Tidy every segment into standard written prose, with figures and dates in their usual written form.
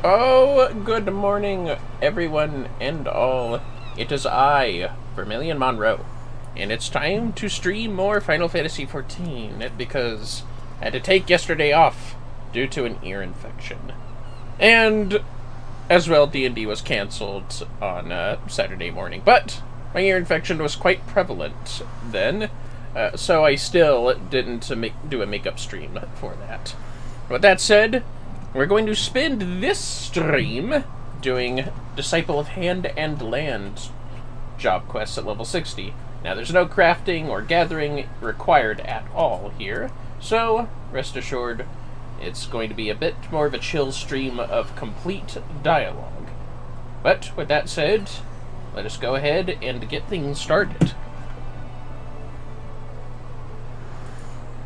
Oh, good morning, everyone and all. It is I, Vermillion Monroe, and it's time to stream more Final Fantasy XIV because I had to take yesterday off due to an ear infection. And, as well, D&D was cancelled on Saturday morning, but my ear infection was quite prevalent then, so I still didn't do a makeup stream for that. With that said, we're going to spend this stream doing Disciple of Hand and Land job quests at level 60. Now, there's no crafting or gathering required at all here, so rest assured it's going to be a bit more of a chill stream of complete dialogue. But with that said, let us go ahead and get things started.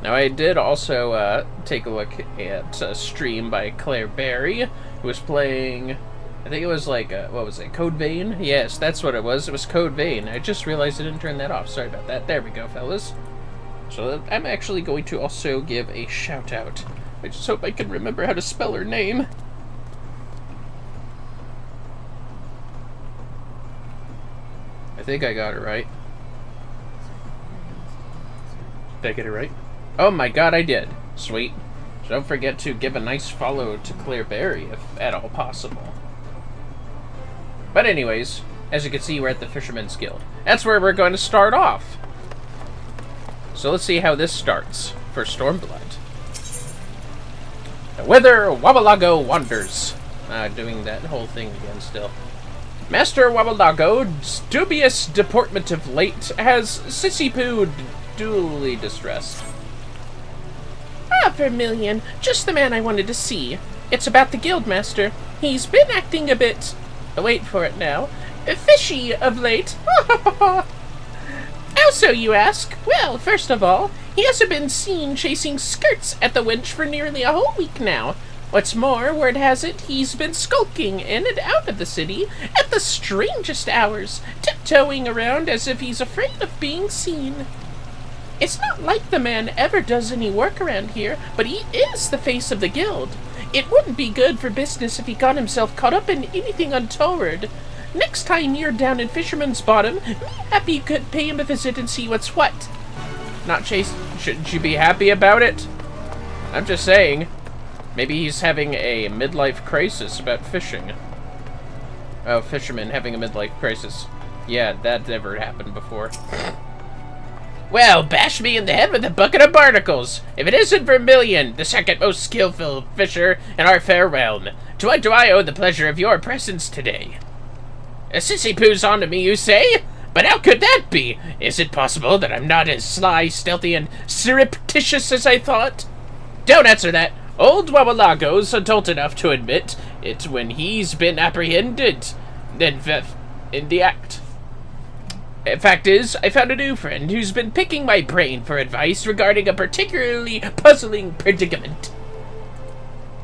Now, I did also take a look at a stream by Claire Berry, who was playing, I think it was like, what was it, Code Vein? Yes, that's what it was. It was Code Vein. I just realized I didn't turn that off. Sorry about that. There we go, fellas. So I'm actually going to also give a shout-out. I just hope I can remember how to spell her name. I think I got it right. Did I get it right? Oh my god, I did. Sweet. So don't forget to give a nice follow to Claire Berry, if at all possible. But anyways, as you can see, we're at the Fisherman's Guild. That's where we're going to start off. So let's see how this starts for Stormblood. Whither Wabalago wanders. Doing that whole thing again still. Master Wabalago's dubious deportment of late has Sissy Poo duly distressed. Ah, Vermillion, just the man I wanted to see. It's about the Guildmaster. He's been acting a bit, wait for it now, fishy of late. How so, you ask? Well, first of all, he hasn't been seen chasing skirts at the wench for nearly a whole week now. What's more, word has it, he's been skulking in and out of the city at the strangest hours, tiptoeing around as if he's afraid of being seen. It's not like the man ever does any work around here, but he is the face of the guild. It wouldn't be good for business if he got himself caught up in anything untoward. Next time you're down in Fisherman's Bottom, me happy you could pay him a visit and see what's what. Not Chase, shouldn't you be happy about it? I'm just saying. Maybe he's having a midlife crisis about fishing. Oh, fisherman having a midlife crisis. Yeah, that never happened before. Well, bash me in the head with a bucket of barnacles, if it isn't Vermillion, the second most skillful fisher in our fair realm. To what do I owe the pleasure of your presence today? A Sissy Poo's onto me, you say? But how could that be? Is it possible that I'm not as sly, stealthy, and surreptitious as I thought? Don't answer that. Old Wabalago's adult enough to admit it when he's been apprehended. Then in the act. Fact is, I found a new friend who's been picking my brain for advice regarding a particularly puzzling predicament.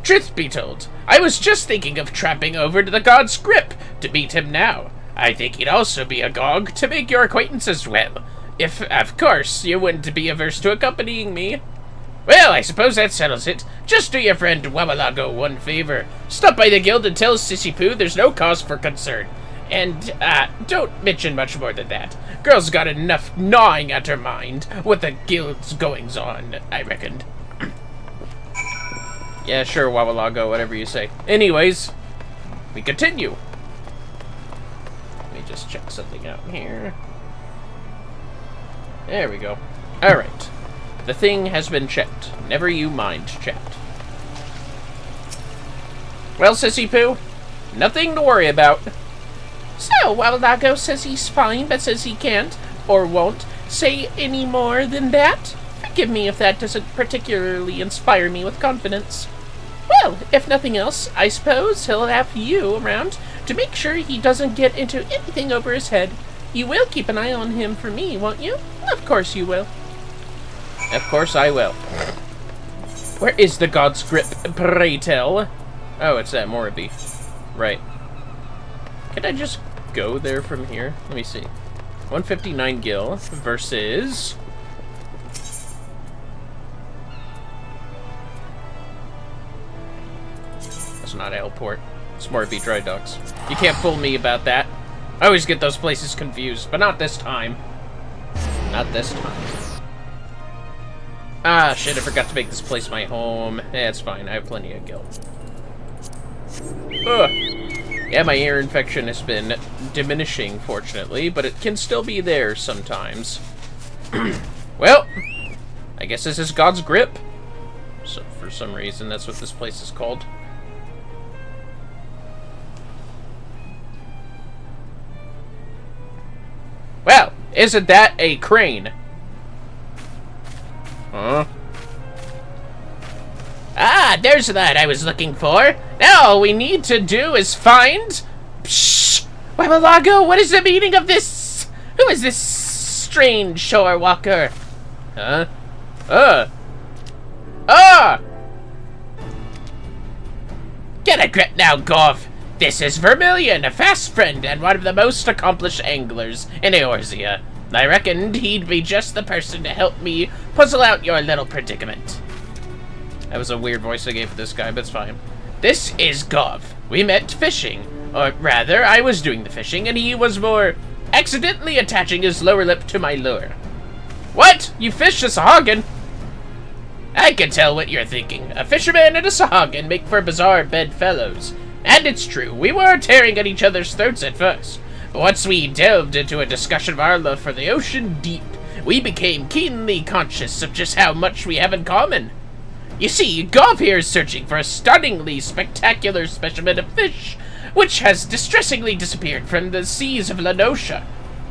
Truth be told, I was just thinking of tramping over to the God's Grip to meet him now. I think he'd also be agog to make your acquaintance as well. If, of course, you wouldn't be averse to accompanying me. Well, I suppose that settles it. Just do your friend Wabalago one favor. Stop by the guild and tell Sissy Poo there's no cause for concern. And, don't mention much more than that. Girl's got enough gnawing at her mind with the guild's goings-on, I reckoned. Yeah, sure, Wabalago, whatever you say. Anyways, we continue. Let me just check something out here. There we go. Alright. The thing has been checked. Never you mind, chat. Well, Sissy Poo, nothing to worry about. So, Wabalago says he's fine, but says he can't, or won't, say any more than that? Forgive me if that doesn't particularly inspire me with confidence. Well, if nothing else, I suppose he'll have you around to make sure he doesn't get into anything over his head. You will keep an eye on him for me, won't you? Of course you will. Of course I will. Where is the God's Grip, pray tell? Oh, it's at Morabee. Right. Can I just go there from here? Let me see. 159 gil versus... That's not Alport. Smorpy Dry Docks. You can't fool me about that. I always get those places confused, but not this time. Not this time. Ah, shit, I forgot to make this place my home. Yeah, it's fine, I have plenty of gil. Ugh. Yeah, my ear infection has been diminishing, fortunately, but it can still be there sometimes. Well, I guess this is God's grip. So, for some reason, that's what this place is called. Well, isn't that a crane? Huh? Ah, there's that I was looking for. Now all we need to do is find... Pshh! Wabalago, what is the meaning of this? Who is this strange shore walker? Huh? Get a grip now, Gov. This is Vermillion, a fast friend and one of the most accomplished anglers in Eorzea. I reckoned he'd be just the person to help me puzzle out your little predicament. That was a weird voice I gave for this guy, but it's fine. This is Gov. We met fishing. Or rather, I was doing the fishing, and he was more accidentally attaching his lower lip to my lure. What? You fished a Sahagin? I can tell what you're thinking. A fisherman and a Sahagin make for bizarre bedfellows. And it's true, we were tearing at each other's throats at first. But once we delved into a discussion of our love for the ocean deep, we became keenly conscious of just how much we have in common. You see, Gov here is searching for a stunningly spectacular specimen of fish, which has distressingly disappeared from the seas of Lenosha.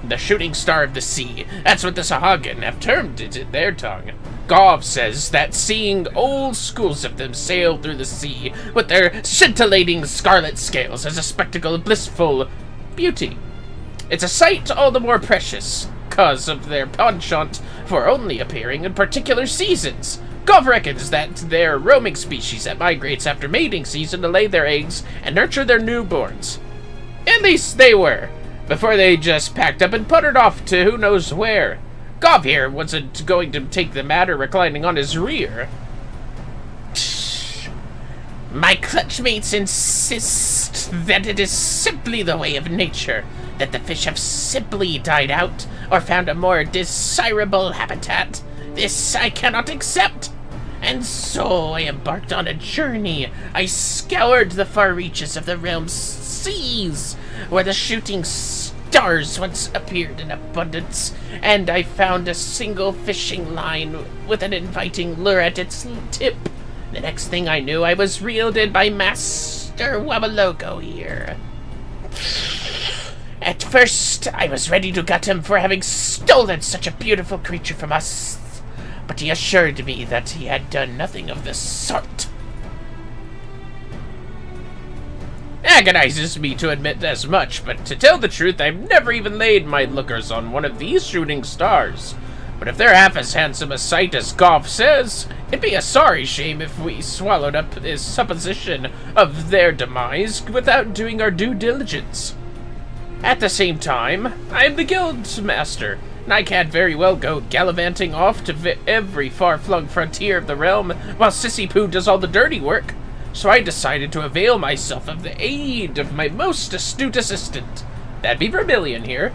The shooting star of the sea, that's what the Sahagin have termed it in their tongue. Gov says that seeing old schools of them sail through the sea with their scintillating scarlet scales is a spectacle of blissful beauty. It's a sight all the more precious, cause of their penchant for only appearing in particular seasons. Gov reckons that they're roaming species that migrates after mating season to lay their eggs and nurture their newborns. At least they were, before they just packed up and puttered off to who knows where. Gov here wasn't going to take the matter reclining on his rear. My clutchmates insist that it is simply the way of nature, that the fish have simply died out or found a more desirable habitat. This I cannot accept. And so I embarked on a journey. I scoured the far reaches of the realm's seas, where the shooting stars once appeared in abundance, and I found a single fishing line with an inviting lure at its tip. The next thing I knew, I was reeled in by Master Wabalogo here. At first, I was ready to gut him for having stolen such a beautiful creature from us, but he assured me that he had done nothing of the sort. Agonizes me to admit as much, but to tell the truth, I've never even laid my lookers on one of these shooting stars. But if they're half as handsome a sight as Gov says, it'd be a sorry shame if we swallowed up his supposition of their demise without doing our due diligence. At the same time, I'm the guild master, and I can't very well go gallivanting off to every far-flung frontier of the realm while Sissy Poo does all the dirty work. So I decided to avail myself of the aid of my most astute assistant. That'd be Vermillion here.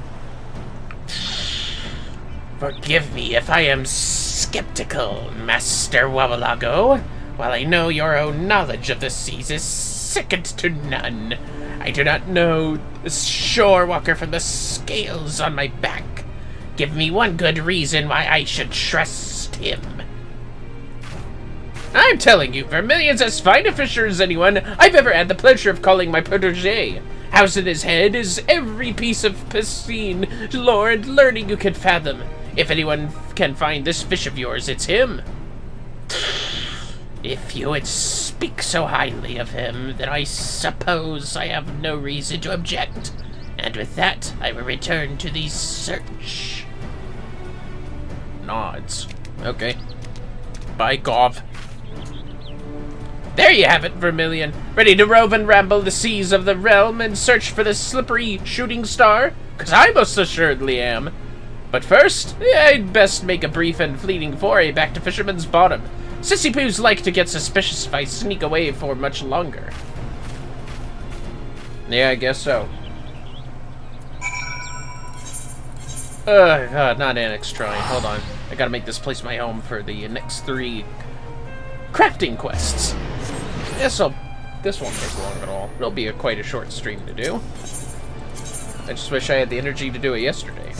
Forgive me if I am skeptical, Master Wabalago. While I know your own knowledge of the seas is second to none, I do not know the shore walker from the scales on my back. Give me one good reason why I should trust him. I'm telling you, Vermillion's as fine a fisher as anyone I've ever had the pleasure of calling my protege. Housed in his head is every piece of pristine lore and learning you can fathom. If anyone can find this fish of yours, it's him. If you would speak so highly of him, then I suppose I have no reason to object. And with that, I will return to the search. Nods. Okay. Bye, Gov. There you have it, Vermillion. Ready to rove and ramble the seas of the realm and search for the slippery shooting star? 'Cause I most assuredly am. But first, I'd best make a brief and fleeting foray back to Fisherman's Bottom. Sissy Poos like to get suspicious if I sneak away for much longer. Yeah, I guess so. God, not Annex trying. Hold on. I gotta make this place my home for the next 3 crafting quests. This won't take long at all. It'll be quite a short stream to do. I just wish I had the energy to do it yesterday.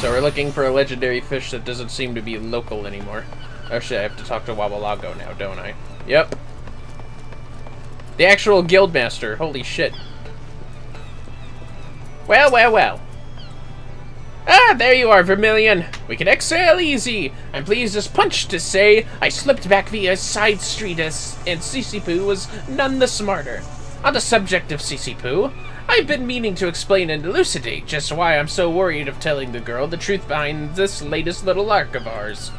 So we're looking for a legendary fish that doesn't seem to be local anymore. Actually, I have to talk to Wabalago now, don't I? Yep. The actual guildmaster. Holy shit. Well, well, well. Ah, there you are, Vermillion. We can exhale easy. I'm pleased as punch to say I slipped back via a side street and Sisipoo was none the smarter. On the subject of Sisipoo, I've been meaning to explain and elucidate just why I'm so worried of telling the girl the truth behind this latest little arc of ours.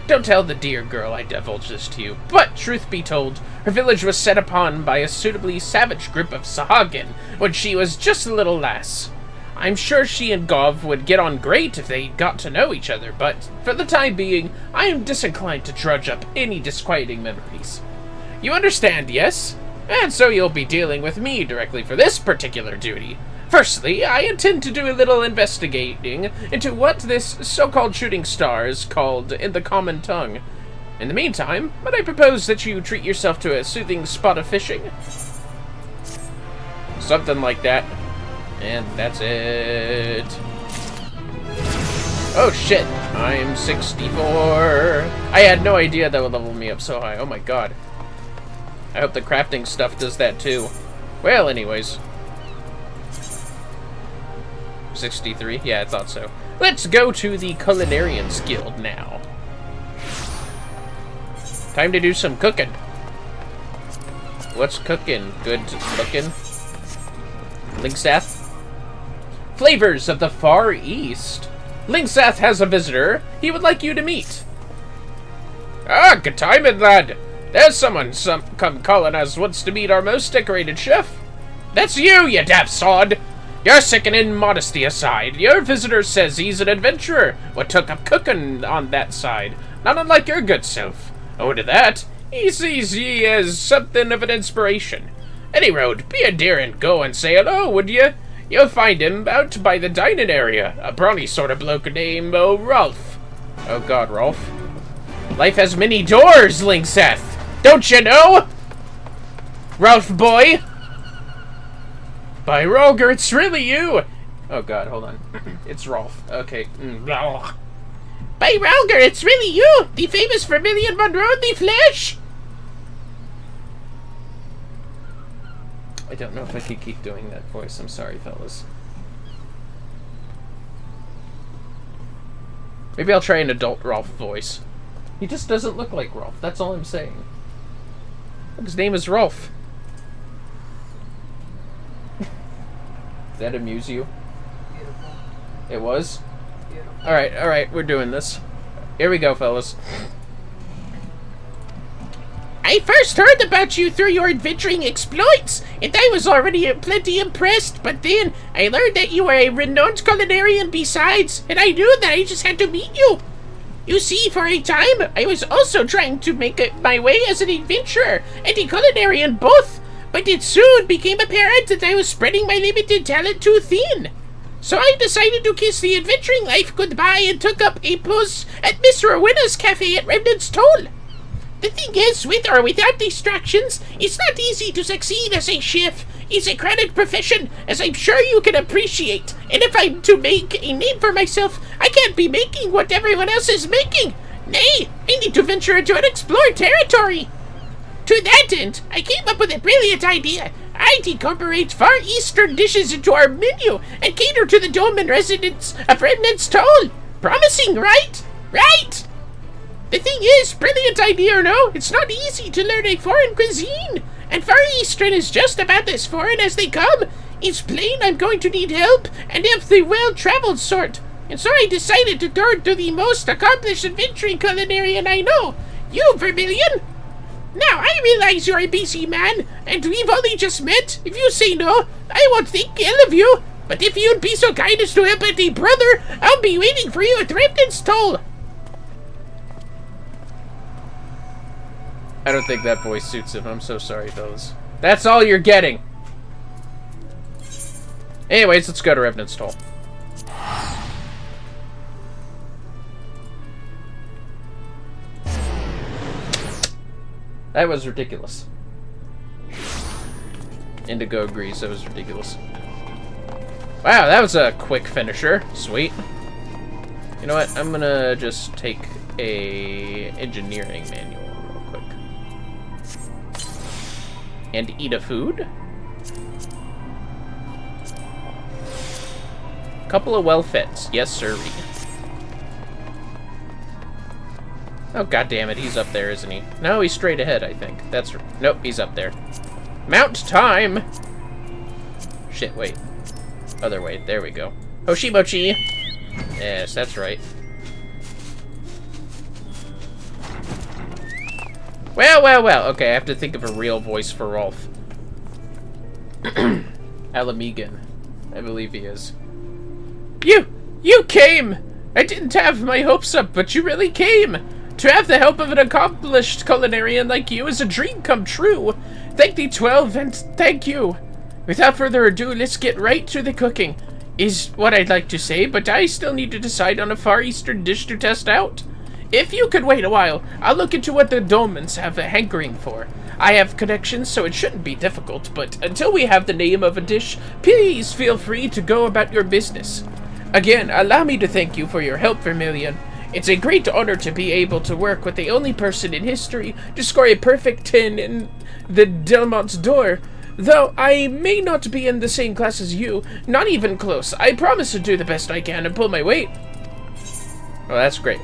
Don't tell the dear girl I divulged this to you, but truth be told, her village was set upon by a suitably savage group of Sahagin when she was just a little lass. I'm sure she and Gov would get on great if they got to know each other, but for the time being, I am disinclined to drudge up any disquieting memories. You understand, yes? And so you'll be dealing with me directly for this particular duty. Firstly, I intend to do a little investigating into what this so-called shooting star is called in the common tongue. In the meantime, might I propose that you treat yourself to a soothing spot of fishing? Something like that. And that's it. Oh shit, I'm 64. I had no idea that would level me up so high. Oh my god. I hope the crafting stuff does that too. Well, anyways. 63? Yeah, I thought so. Let's go to the Culinarians Guild now. Time to do some cooking. What's cooking? Good looking? Linksath? Flavors of the Far East. Linksath has a visitor he would like you to meet. Ah, good timing, lad. There's someone come calling us wants to meet our most decorated chef. That's you, you daft sod. Your sickening modesty aside, your visitor says he's an adventurer what took up cooking on that side, not unlike your good self. Oh, to that, he sees ye as something of an inspiration. Any road, be a dear and go and say hello, would ye? You'll find him out by the dining area, a brawny sort of bloke named Rolf. Oh god, Rolf. Life has many doors, Linksath. Don't you know? Rolf boy. By Roger, it's really you. Oh god, hold on. It's Rolf. Okay. By Roger, it's really you, the famous Vermillion Monroe in the flesh. I don't know if I could keep doing that voice. I'm sorry, fellas. Maybe I'll try an adult Rolf voice. He just doesn't look like Rolf. That's all I'm saying. Look, his name is Rolf. Does that amuse you? Beautiful. It was? Beautiful. Alright, we're doing this. Here we go, fellas. I first heard about you through your adventuring exploits, and I was already plenty impressed, but then I learned that you were a renowned culinarian besides, and I knew that I just had to meet you. You see, for a time, I was also trying to make my way as an adventurer and a culinarian both, but it soon became apparent that I was spreading my limited talent too thin. So I decided to kiss the adventuring life goodbye and took up a post at Miss Rowena's cafe at Remnant's Toll. The thing is, with or without distractions, it's not easy to succeed as a chef. It's a crowded profession, as I'm sure you can appreciate. And if I'm to make a name for myself, I can't be making what everyone else is making. Nay, I need to venture into unexplored territory. To that end, I came up with a brilliant idea. I'd incorporate Far Eastern dishes into our menu and cater to the dome and residents of Remnant's Toll. Promising, right? Right! The thing is, brilliant idea or no, it's not easy to learn a foreign cuisine. And Far Eastern is just about as foreign as they come. It's plain I'm going to need help, and of the well-traveled sort. And so I decided to turn to the most accomplished adventuring culinarian I know, you, Vermillion. Now, I realize you're a busy man, and we've only just met. If you say no, I won't think ill of you. But if you'd be so kind as to help out a brother, I'll be waiting for you at Remnant's Toll. I don't think that voice suits him. I'm so sorry, fellas. That's all you're getting. Anyways, let's go to Revenant's Toll. That was ridiculous. Indigo agrees, that was ridiculous. Wow, that was a quick finisher. Sweet. You know what? I'm gonna just take a engineering manual real quick. And eat a food. Couple of well fits. Yes, sirree. Oh, goddammit, he's up there, isn't he? No, he's straight ahead, I think. That's... Nope, he's up there. Mount time! Shit, wait. Other way. There we go. Hoshimochi! Yes, that's right. Well, well, well. Okay, I have to think of a real voice for Rolf. Alamigan. I believe he is. You came! I didn't have my hopes up, but you really came! To have the help of an accomplished culinarian like you is a dream come true. Thank thee, 12, and thank you. Without further ado, let's get right to the cooking, is what I'd like to say, but I still need to decide on a Far Eastern dish to test out. If you could wait a while, I'll look into what the Dolmens have a hankering for. I have connections, so it shouldn't be difficult, but until we have the name of a dish, please feel free to go about your business. Again, allow me to thank you for your help, Vermillion. It's a great honor to be able to work with the only person in history to score a perfect 10 in the Delmont's door. Though I may not be in the same class as you, not even close, I promise to do the best I can and pull my weight. Oh, that's great.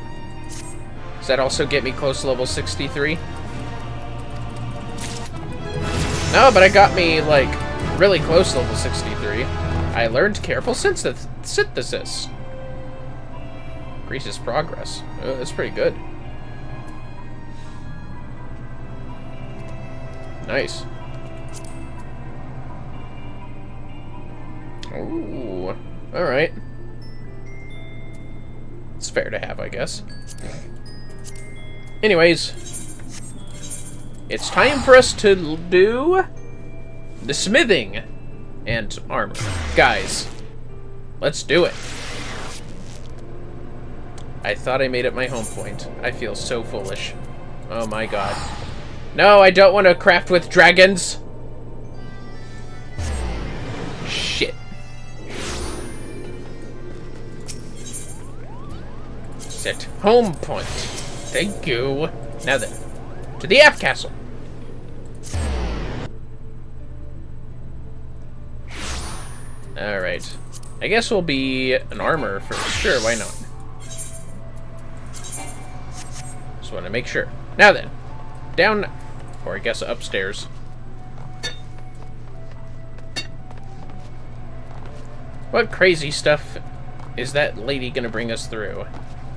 Does that also get me close to level 63? No, but it got me, like, really close to level 63. I learned careful synthesis. Increases progress. Oh, that's pretty good. Nice. Ooh. Alright. It's fair to have, I guess. Anyways. It's time for us to do the smithing and armor. Guys, let's do it. I thought I made it my home point. I feel so foolish. Oh my god. No, I don't want to craft with dragons. Shit. Set home point. Thank you. Now then, to the F castle. Alright. I guess we'll be an armor for sure, why not? Just want to make sure. Now then, down, or I guess upstairs. What crazy stuff is that lady gonna bring us through?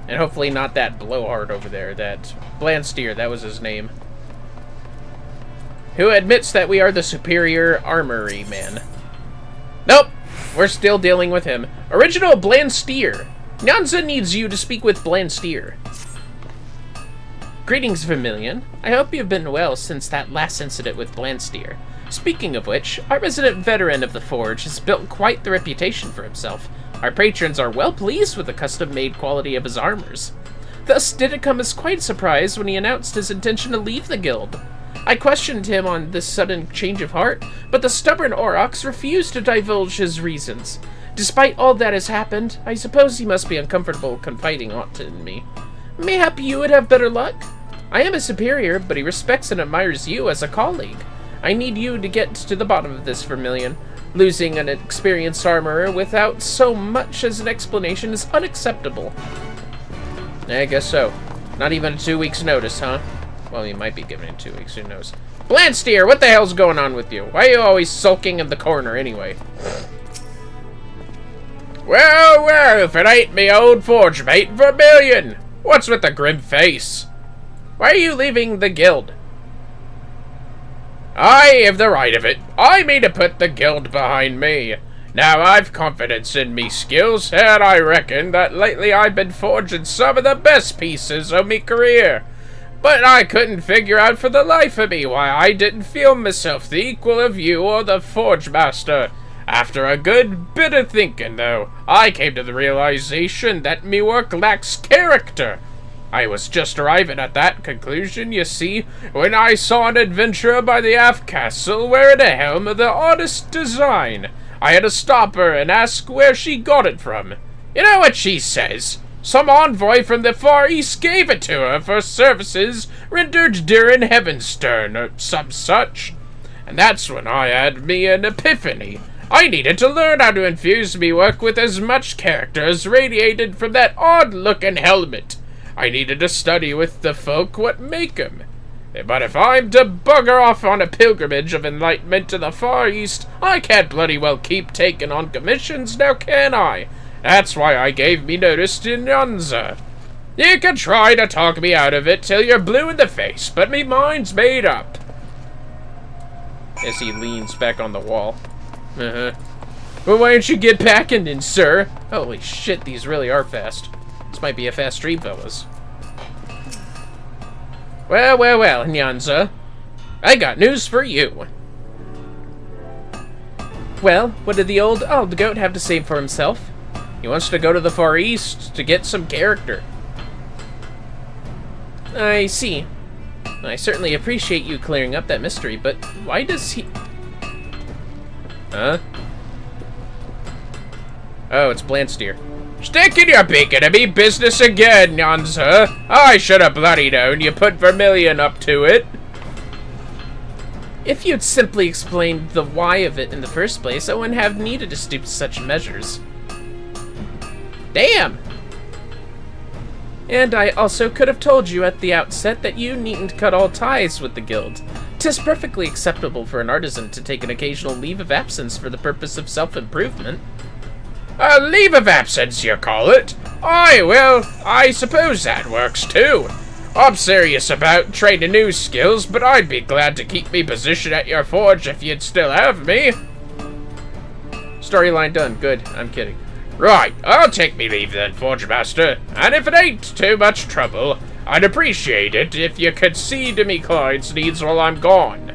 And hopefully not that blowhard over there, that Blandsteer, that was his name. Who admits that we are the superior armory man. Nope, we're still dealing with him. Original Blandsteer. Nyanza needs you to speak with Blandsteer. Greetings, Vermillion. I hope you've been well since that last incident with Blandsteer. Speaking of which, our resident veteran of the Forge has built quite the reputation for himself. Our patrons are well pleased with the custom-made quality of his armors. Thus did it come as quite a surprise when he announced his intention to leave the guild. I questioned him on this sudden change of heart, but the stubborn Aurochs refused to divulge his reasons. Despite all that has happened, I suppose he must be uncomfortable confiding aught in me. Mayhap you would have better luck? I am a superior, but he respects and admires you as a colleague. I need you to get to the bottom of this, Vermillion. Losing an experienced armorer without so much as an explanation is unacceptable. I guess so. Not even 2 weeks' notice, huh? Well, you might be given it 2 weeks, who knows. Blandsteer, what the hell's going on with you? Why are you always sulking in the corner, anyway? Well, well, if it ain't me old forge mate, Vermillion! What's with the grim face? Why are you leaving the guild? I have the right of it. I mean to put the guild behind me. Now, I've confidence in me skills, and I reckon that lately I've been forging some of the best pieces of me career. But I couldn't figure out for the life of me why I didn't feel myself the equal of you or the Forge Master. After a good bit of thinking, though, I came to the realization that me work lacks character. I was just arriving at that conclusion, you see, when I saw an adventurer by the Aft Castle wearing a helm of the oddest design. I had to stop her and ask where she got it from. You know what she says? Some envoy from the Far East gave it to her for services rendered during Heavenstern or some such. And that's when I had me an epiphany. I needed to learn how to infuse me work with as much character as radiated from that odd-looking helmet. I needed to study with the folk what make 'em. But if I'm to bugger off on a pilgrimage of enlightenment to the Far East, I can't bloody well keep taking on commissions, now can I? That's why I gave me notice to Nyanshua. You can try to talk me out of it till you're blue in the face, but me mind's made up. As he leans back on the wall. Well, why don't you get packing then, sir? Holy shit, these really are fast. This might be a fast stream, fellas. Well, Nyanshua. I got news for you. Well, what did the old goat have to say for himself? He wants to go to the Far East to get some character. I see. I certainly appreciate you clearing up that mystery, but why does he... Huh? Oh, it's Blansteer. Sticking your beak into me business again, Nyanshua. I should have bloody known you put Vermillion up to it. If you'd simply explained the why of it in the first place, I wouldn't have needed to stoop to such measures. Damn! And I also could have told you at the outset that you needn't cut all ties with the guild. 'Tis perfectly acceptable for an artisan to take an occasional leave of absence for the purpose of self-improvement. A leave of absence, you call it? Aye, well, I suppose that works too. I'm serious about training new skills, but I'd be glad to keep me position at your forge if you'd still have me. Storyline done. Good. I'm kidding. Right, I'll take me leave then, Forge Master. And if it ain't too much trouble, I'd appreciate it if you could see to me clients' needs while I'm gone.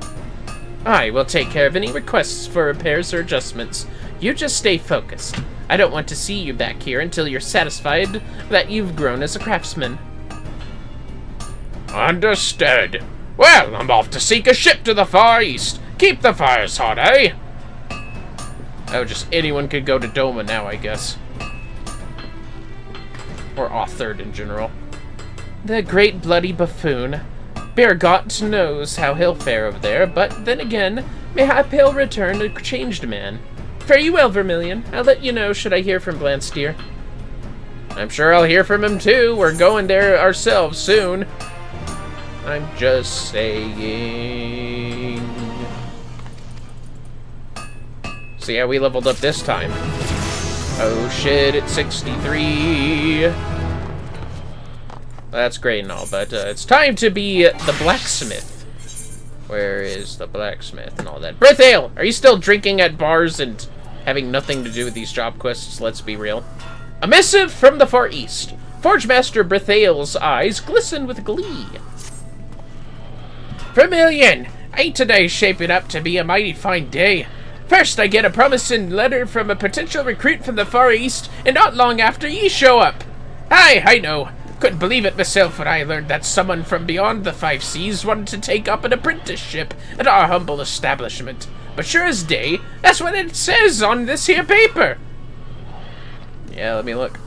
I will take care of any requests for repairs or adjustments. You just stay focused. I don't want to see you back here until you're satisfied that you've grown as a craftsman. Understood. Well, I'm off to seek a ship to the Far East. Keep the fires hot, eh? Oh, just anyone could go to Doma now, I guess. Or Authord in general. The great bloody buffoon. Bergot knows how he'll fare over there, but then again, mayhap he'll return a changed man. Fare you well, Vermillion. I'll let you know should I hear from Blansteer. I'm sure I'll hear from him too. We're going there ourselves soon. I'm just saying. See how we leveled up this time. Oh shit, it's 63. That's great and all, but it's time to be the blacksmith. Where is the blacksmith and all that? Brithale, are you still drinking at bars and having nothing to do with these job quests? Let's be real. A missive from the Far East. Forge Master Brithale's eyes glisten with glee. Vermillion, ain't today shaping up to be a mighty fine day? First, I get a promising letter from a potential recruit from the Far East, and not long after ye show up. Aye, I know. Couldn't believe it myself when I learned that someone from beyond the 5 Seas wanted to take up an apprenticeship at our humble establishment. But sure as day, that's what it says on this here paper. Yeah, let me look.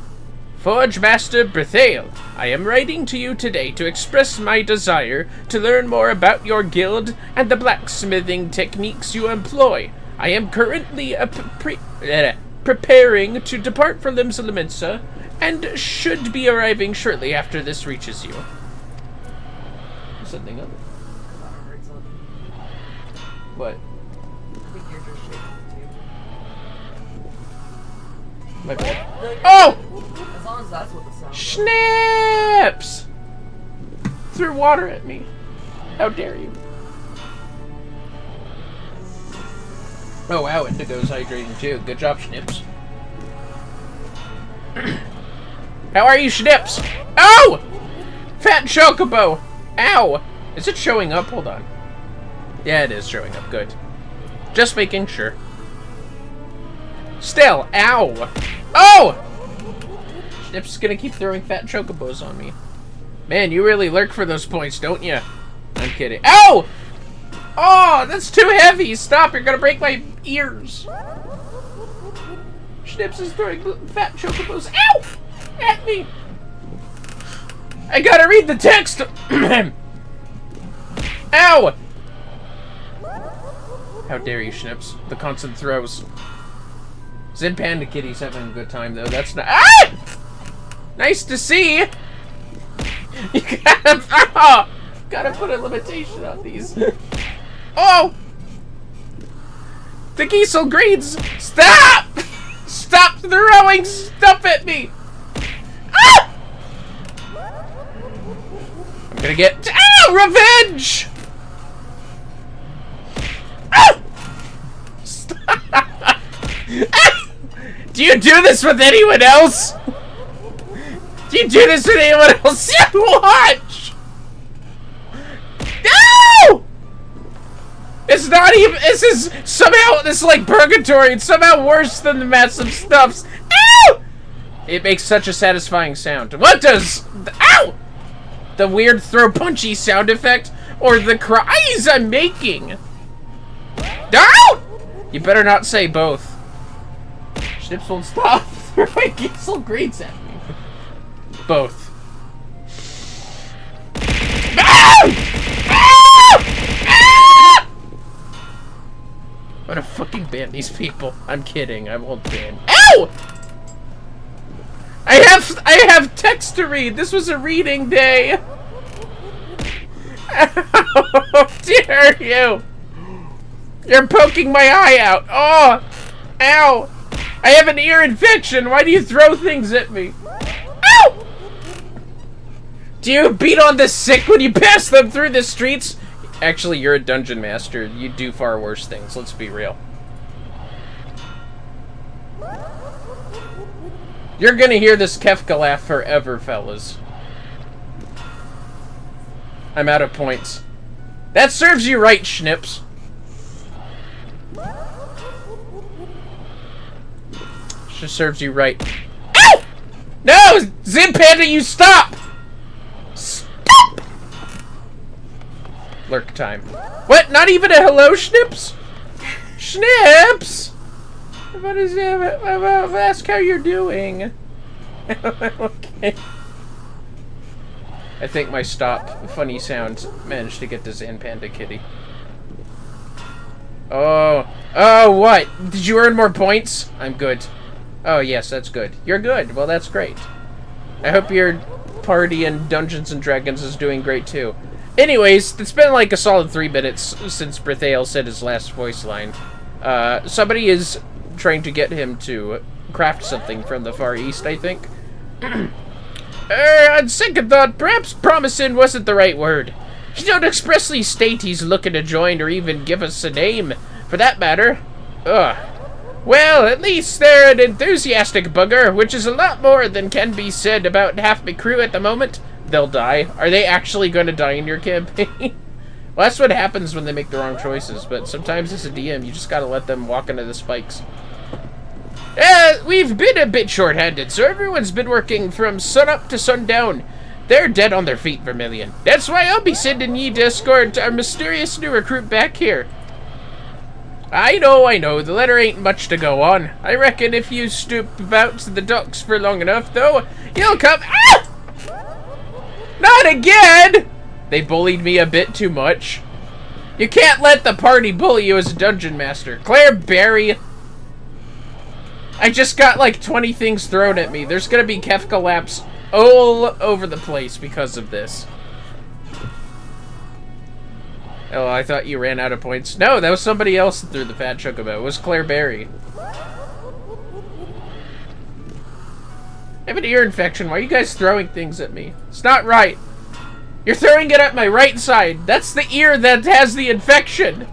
Forge Master Brithale, I am writing to you today to express my desire to learn more about your guild and the blacksmithing techniques you employ. I am currently preparing to depart for Limsa and should be arriving shortly after this reaches you. Something up. What? I think you're just shaking the table. My bad. Oh! As long as that's what the sound is. Snaps! Threw water at me. How dare you? Oh wow, Indigo's hydrating too. Good job, Schnips. How are you, Schnips? Oh! Fat Chocobo! Ow! Is it showing up? Hold on. Yeah, it is showing up. Good. Just making sure. Still, ow! Oh! Snip's gonna keep throwing fat chocobos on me. Man, you really lurk for those points, don't you? I'm kidding. Ow! Oh, that's too heavy! Stop, you're gonna break my ears. Schnips is throwing fat chocobos. Ow! At me! I gotta read the text! Ow! How dare you, Schnips. The constant throws. Zin Panda Kitty's having a good time, though. That's not— Ah! Nice to see! You gotta put a limitation on these. Oh! The Giesel Greens! Stop! Stop throwing stuff at me! Ah! I'm gonna get— Ah! Revenge! Ah! Stop! Ah! Do you do this with anyone else? Do you do this with anyone else? Watch! No! It's not even— this is somehow— this is like purgatory. It's somehow worse than the massive stuffs. Ow! It makes such a satisfying sound. What does— ow! The weird throw punchy sound effect or the cries I'm making? Ow! You better not say both. Schnips won't stop throwing Giesel Greens at me. Both. I'm gonna fucking ban these people. I'm kidding. I won't ban. Ow! I have text to read. This was a reading day. How dare you? You're poking my eye out. Oh! Ow! I have an ear infection. Why do you throw things at me? Ow! Do you beat on the sick when you pass them through the streets? Actually, you're a dungeon master. You do far worse things. Let's be real. You're gonna hear this Kefka laugh forever, fellas. I'm out of points. That serves you right, Schnips. Just serves you right. Ow! No! Zin Panda, you stop! Stop! Lurk time. What? Not even a hello, Schnips? Schnips! I'm about to ask how you're doing. Okay. I think my stop funny sounds managed to get the Zan Panda Kitty. Oh. Oh, what? Did you earn more points? I'm good. Oh, yes, that's good. You're good. Well, that's great. I hope your party in Dungeons & Dragons is doing great, too. Anyways, it's been like a solid 3 minutes since Berthael said his last voice line. Somebody is trying to get him to craft something from the Far East, I think. On second thought, perhaps promising wasn't the right word. He don't expressly state he's looking to join or even give us a name, for that matter. Ugh. Well, at least they're an enthusiastic bugger, which is a lot more than can be said about half my crew at the moment. They'll die. Are they actually going to die in your campaign? Well, that's what happens when they make the wrong choices, but sometimes as a DM, you just gotta let them walk into the spikes. We've been a bit short-handed, so everyone's been working from sunup to sundown. They're dead on their feet, Vermillion. That's why I'll be sending ye to escort our mysterious new recruit back here. I know, the letter ain't much to go on. I reckon if you stoop about the docks for long enough, though, you'll come— Ah! Not again! They bullied me a bit too much. You can't let the party bully you as a dungeon master. Claire Barry. I just got like 20 things thrown at me. There's gonna be Kefka laps all over the place because of this. Oh, I thought you ran out of points. No, that was somebody else that threw the fat chocobo. It was Claire Barry. I have an ear infection. Why are you guys throwing things at me? It's not right. You're throwing it at my right side. That's the ear that has the infection.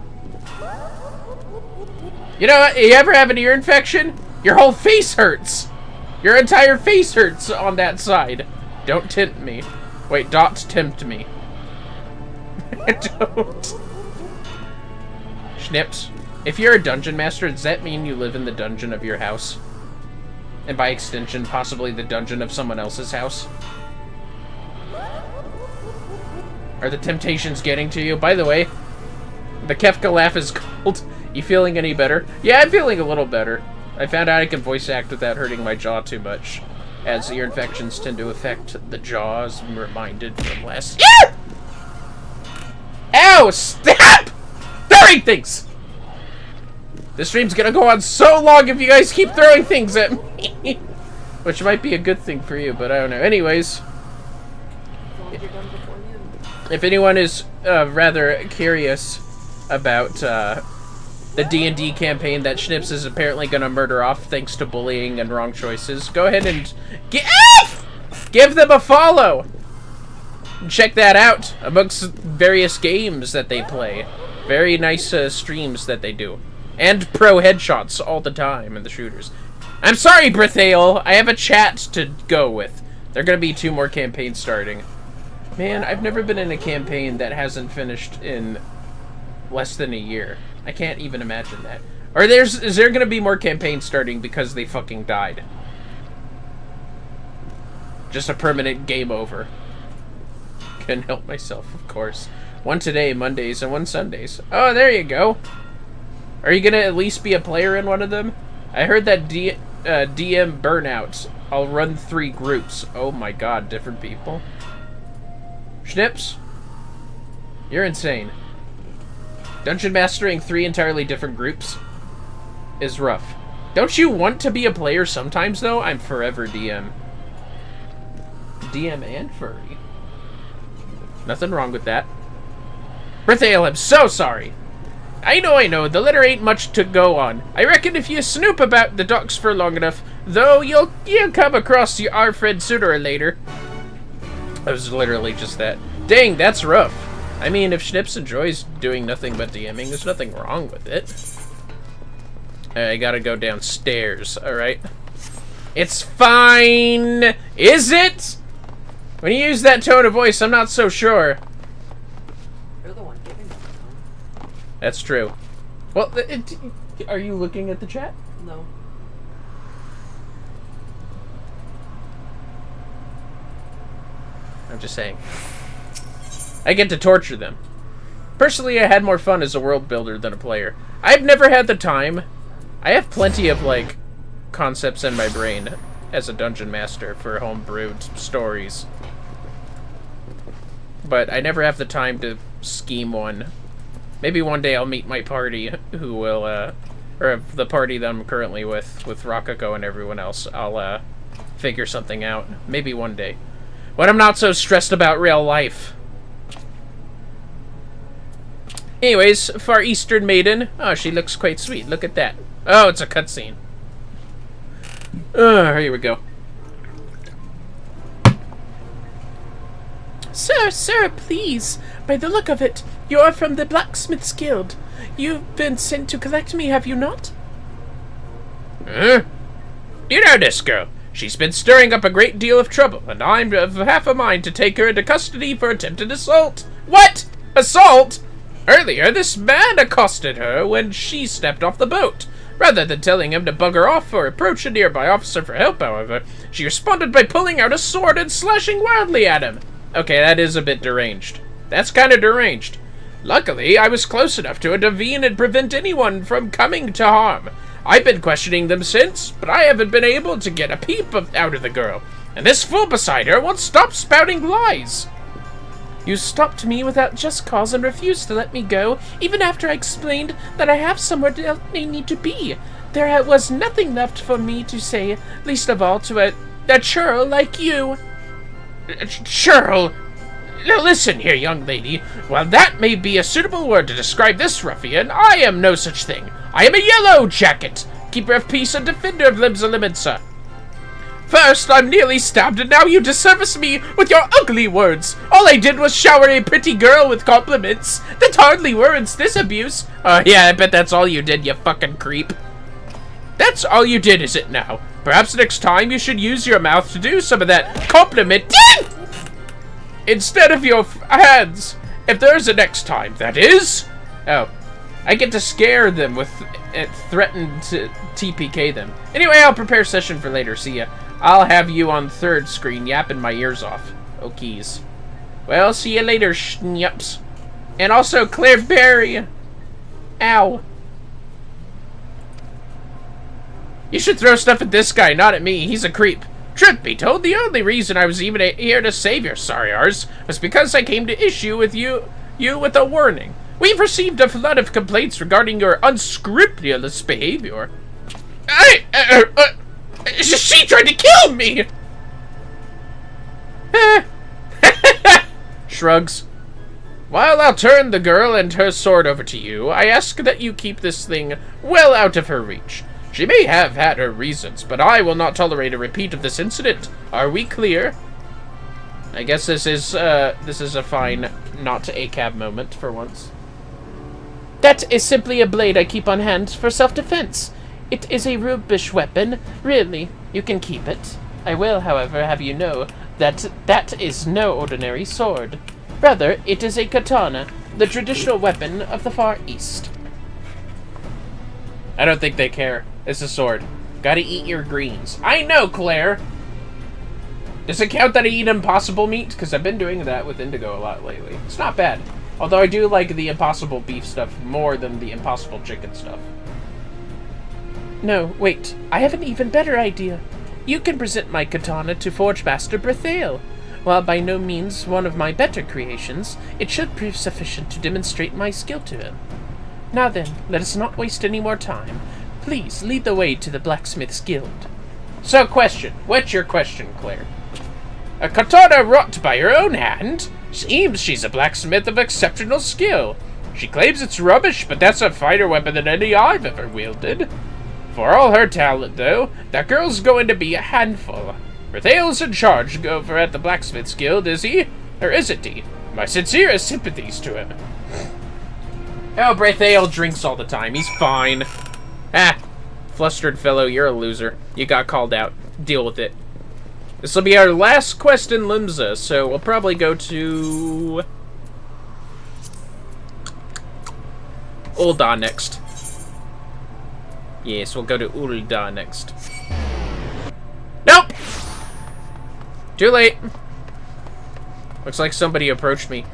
You know what? You ever have an ear infection? Your whole face hurts. Your entire face hurts on that side. Don't tempt me. Wait, don't tempt me. Don't. Schnips. If you're a dungeon master, does that mean you live in the dungeon of your house? And by extension, possibly the dungeon of someone else's house? Are the temptations getting to you? By the way, the Kefka laugh is cold. You feeling any better? Yeah, I'm feeling a little better. I found out I can voice act without hurting my jaw too much, as ear infections tend to affect the jaws. I'm reminded from last... Yeah! Ow! Stop! Throwing things! This stream's gonna go on so long if you guys keep throwing things at me. Which might be a good thing for you, but I don't know. Anyways. If anyone is rather curious about the D&D campaign that Schnips is apparently gonna murder off thanks to bullying and wrong choices, go ahead and give them a follow! Check that out amongst various games that they play. Very nice streams that they do. And pro headshots all the time in the shooters. I'm sorry, Brithale. I have a chat to go with. There are going to be 2 more campaigns starting. Man, I've never been in a campaign that hasn't finished in less than a year. I can't even imagine that. Or is there going to be more campaigns starting because they fucking died? Just a permanent game over. Couldn't help myself, of course. One today, Mondays, and one Sundays. Oh, there you go. Are you gonna at least be a player in one of them? I heard that DM burnout. I'll run 3 groups. Oh my god, different people. Schnips? You're insane. Dungeon mastering 3 entirely different groups is rough. Don't you want to be a player sometimes, though? I'm forever DM. DM and furry. Nothing wrong with that. Brithale, I'm so sorry. I know, the letter ain't much to go on. I reckon if you snoop about the ducks for long enough, though, you'll come across our friend sooner or later. That was literally just that. Dang, that's rough. I mean, if Schnips enjoys doing nothing but DMing, there's nothing wrong with it. I gotta go downstairs, alright? It's fine! Is it? When you use that tone of voice, I'm not so sure. That's true. Well, are you looking at the chat? No. I'm just saying. I get to torture them. Personally, I had more fun as a world builder than a player. I've never had the time. I have plenty of, like, concepts in my brain as a dungeon master for homebrewed stories. But I never have the time to scheme one. Maybe one day I'll meet my party who will, or the party that I'm currently with Rococo and everyone else. I'll, figure something out. Maybe one day. When I'm not so stressed about real life. Anyways, Far Eastern Maiden. Oh, she looks quite sweet. Look at that. Oh, it's a cutscene. Here we go. Sir, please. By the look of it, you are from the Blacksmith's Guild. You've been sent to collect me, have you not? You know this girl. She's been stirring up a great deal of trouble, and I'm of half a mind to take her into custody for attempted assault. What? Assault? Earlier, this man accosted her when she stepped off the boat. Rather than telling him to bugger off or approach a nearby officer for help, however, she responded by pulling out a sword and slashing wildly at him. Okay, that is a bit deranged. That's kind of deranged. Luckily, I was close enough to intervene and prevent anyone from coming to harm. I've been questioning them since, but I haven't been able to get a peep out of the girl. And this fool beside her won't stop spouting lies. You stopped me without just cause and refused to let me go, even after I explained that I have somewhere that I need to be. There was nothing left for me to say, least of all to a churl like you. Churl? Now listen here, young lady. While that may be a suitable word to describe this ruffian, I am no such thing. I am a yellow jacket, keeper of peace and defender of Limsa. First, I'm nearly stabbed, and now you disservice me with your ugly words. All I did was shower a pretty girl with compliments. That hardly warrants this abuse. Yeah, I bet that's all you did, you fucking creep. That's all you did, is it now? Perhaps next time you should use your mouth to do some of that compliment instead of your hands. If there's a next time, that is. Oh, I get to scare them with threaten to TPK them. Anyway, I'll prepare session for later. See ya. I'll have you on third screen yapping my ears off. Okies. Well, see you later, schnups. And also, Claireberry. Ow. You should throw stuff at this guy, not at me. He's a creep. Truth be told, the only reason I was even here to save your sorryars was because I came to issue with you with a warning. We've received a flood of complaints regarding your unscrupulous behavior. She tried to kill me! Shrugs. While I'll turn the girl and her sword over to you, I ask that you keep this thing well out of her reach. She may have had her reasons, but I will not tolerate a repeat of this incident. Are we clear? I guess this is a fine not ACAB moment for once. That is simply a blade I keep on hand for self-defense. It is a rubish weapon. Really, you can keep it. I will, however, have you know that that is no ordinary sword. Rather, it is a katana, the traditional weapon of the Far East. I don't think they care. It's a sword. Gotta eat your greens. I know, Claire! Does it count that I eat impossible meat? Because I've been doing that with Indigo a lot lately. It's not bad. Although I do like the impossible beef stuff more than the impossible chicken stuff. No, wait. I have an even better idea. You can present my katana to Forge Master Berthael. While by no means one of my better creations, it should prove sufficient to demonstrate my skill to him. Now then, let us not waste any more time. Please lead the way to the Blacksmith's Guild. So, question. What's your question, Claire? A katana wrought by her own hand? Seems she's a blacksmith of exceptional skill. She claims it's rubbish, but that's a finer weapon than any I've ever wielded. For all her talent, though, that girl's going to be a handful. Berthael's in charge over at the Blacksmith's Guild, is he? Or isn't he? My sincerest sympathies to him. Oh, Berthael drinks all the time. He's fine. Ah, flustered fellow, you're a loser. You got called out. Deal with it. This will be our last quest in Limsa, so we'll probably go to Ul'dah next. Yes, we'll go to Ul'dah next. Nope! Too late. Looks like somebody approached me.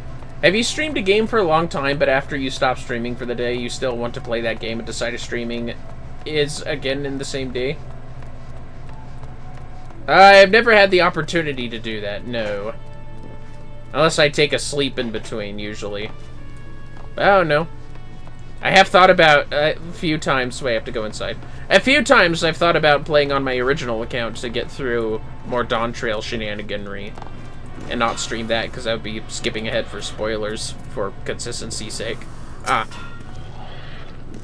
Have you streamed a game for a long time, but after you stop streaming for the day, you still want to play that game and decided streaming is again in the same day? I've never had the opportunity to do that, no. Unless I take a sleep in between, usually. Oh, no. I have thought about a few times... Wait, I have to go inside. A few times I've thought about playing on my original account to get through more Dawn Trail shenaniganry. And not stream that, because I would be skipping ahead for spoilers for consistency's sake. But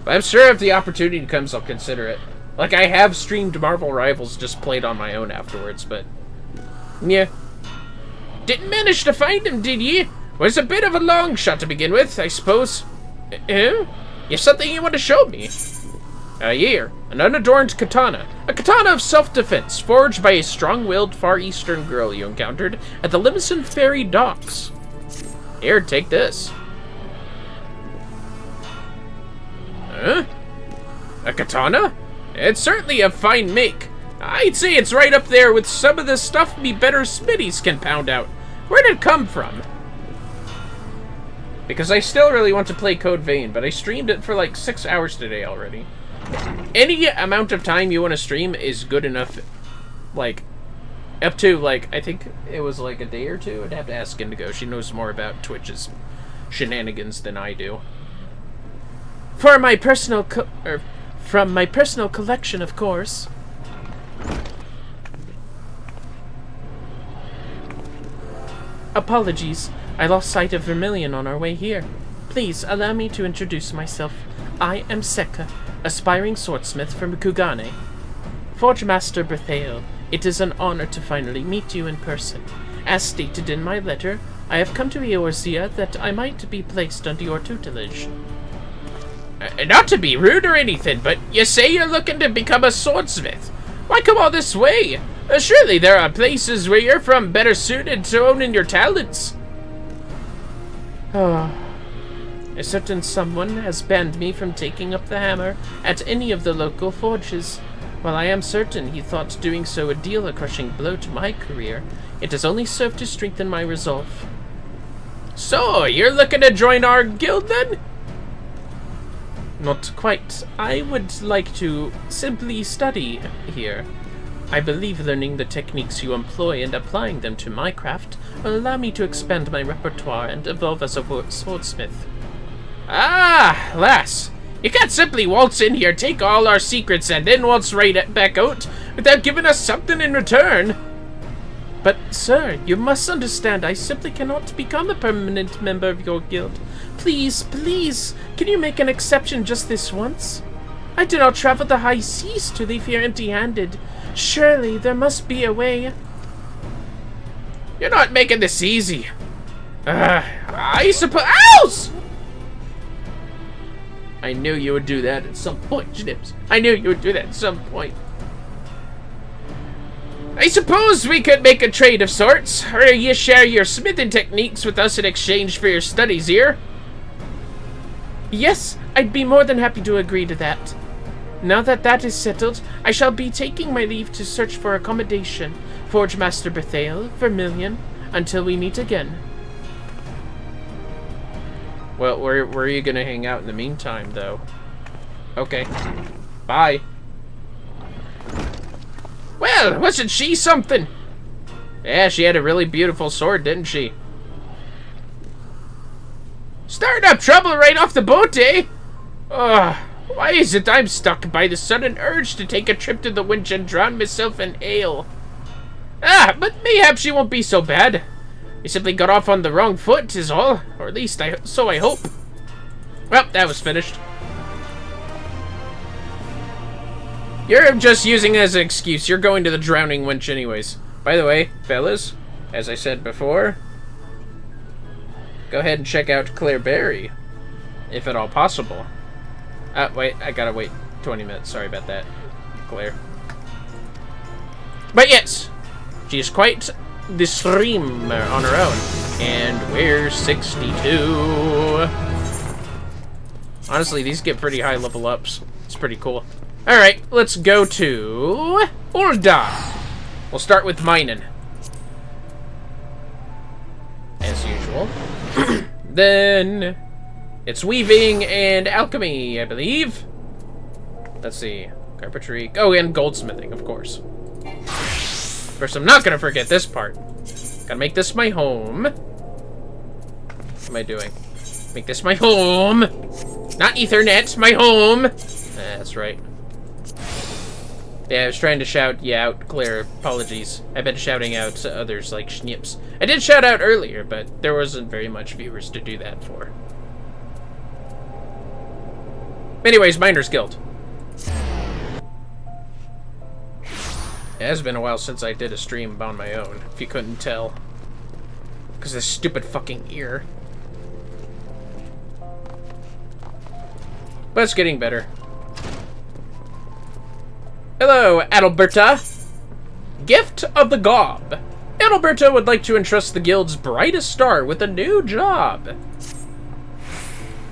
I'm sure if the opportunity comes, I'll consider it. Like, I have streamed Marvel Rivals, just played on my own afterwards, but... yeah. Didn't manage to find him, did ye? Was a bit of a long shot to begin with, I suppose. You have something you want to show me? Here. An unadorned katana. A katana of self-defense, forged by a strong-willed Far Eastern girl you encountered at the Limson Ferry docks. Here, take this. Huh? A katana? It's certainly a fine make. I'd say it's right up there with some of the stuff me better smithies can pound out. Where'd it come from? Because I still really want to play Code Vein, but I streamed it for like 6 hours today already. Any amount of time you want to stream is good enough. Like, up to, like, I think it was like a day or two. I'd have to ask Indigo. She knows more about Twitch's shenanigans than I do. For my personal from my personal collection, of course. Apologies. I lost sight of Vermillion on our way here. Please allow me to introduce myself. I am Seka, aspiring swordsmith from Kugane. Forge Master Berthael, it is an honor to finally meet you in person. As stated in my letter, I have come to Eorzea that I might be placed under your tutelage. Not to be rude or anything, but you say you're looking to become a swordsmith. Why come all this way? Surely there are places where you're from better suited to owning your talents. Oh. A certain someone has banned me from taking up the hammer at any of the local forges. While I am certain he thought doing so would deal a crushing blow to my career, it has only served to strengthen my resolve. So, you're looking to join our guild then? Not quite. I would like to simply study here. I believe learning the techniques you employ and applying them to my craft will allow me to expand my repertoire and evolve as a swordsmith. Ah, lass. You can't simply waltz in here, take all our secrets, and then waltz right back out without giving us something in return. But, sir, you must understand, I simply cannot become a permanent member of your guild. Please, please, can you make an exception just this once? I do not travel the high seas to leave here empty-handed. Surely there must be a way. You're not making this easy. I suppose. Ows! I knew you would do that at some point, Schnips. I knew you would do that at some point. I suppose we could make a trade of sorts, or you share your smithing techniques with us in exchange for your studies here. Yes, I'd be more than happy to agree to that. Now that that is settled, I shall be taking my leave to search for accommodation, Forge Master Bethael, Vermillion, until we meet again. Well, where are you gonna hang out in the meantime, though? Okay. Bye. Well, wasn't she something? Yeah, she had a really beautiful sword, didn't she? Starting up trouble right off the boat, eh? Ugh. Why is it I'm stuck by the sudden urge to take a trip to the winch and drown myself in ale? Ah, but mayhap she won't be so bad. We simply got off on the wrong foot is all, or at least so I hope. Well, that was finished. You're just using it as an excuse. You're going to the drowning winch anyways. By the way, fellas, as I said before, go ahead and check out Claire Berry, if at all possible. Wait, I gotta wait 20 minutes. Sorry about that, Claire. But yes, she's quite the streamer on her own. And we're 62. Honestly, these get pretty high level ups. It's pretty cool. Alright, let's go to Ulda. We'll start with mining. As usual. Then it's weaving and alchemy, I believe. Let's see. Carpentry. Oh, and goldsmithing, of course. First, I'm not gonna forget this part. Gotta make this my home. What am I doing? Make this my home. Not Ethernet, my home. That's right. Yeah, I was trying to shout you out, Claire. Apologies. I've been shouting out to others like Schnips. I did shout out earlier, but there wasn't very much viewers to do that for. Anyways, Miners Guild. It has been a while since I did a stream on my own, if you couldn't tell. Because this stupid fucking ear. But it's getting better. Hello, Adalberta. Gift of the Gob. Adalberta would like to entrust the guild's brightest star with a new job.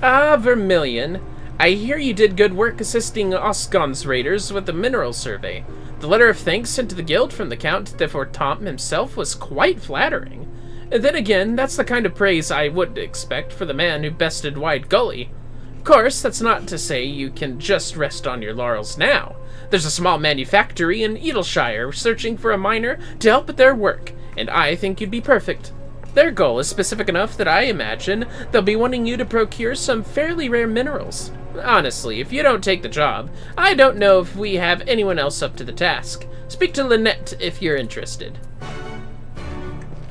Ah, Vermillion. I hear you did good work assisting Osgon's raiders with the mineral survey. The letter of thanks sent to the guild from the Count de Fortom himself was quite flattering. And then again, that's the kind of praise I would expect for the man who bested Wide Gully. Of course, that's not to say you can just rest on your laurels now. There's a small manufactory in Edelshire searching for a miner to help with their work, and I think you'd be perfect. Their goal is specific enough that I imagine they'll be wanting you to procure some fairly rare minerals. Honestly, if you don't take the job, I don't know if we have anyone else up to the task. Speak to Lynette if you're interested.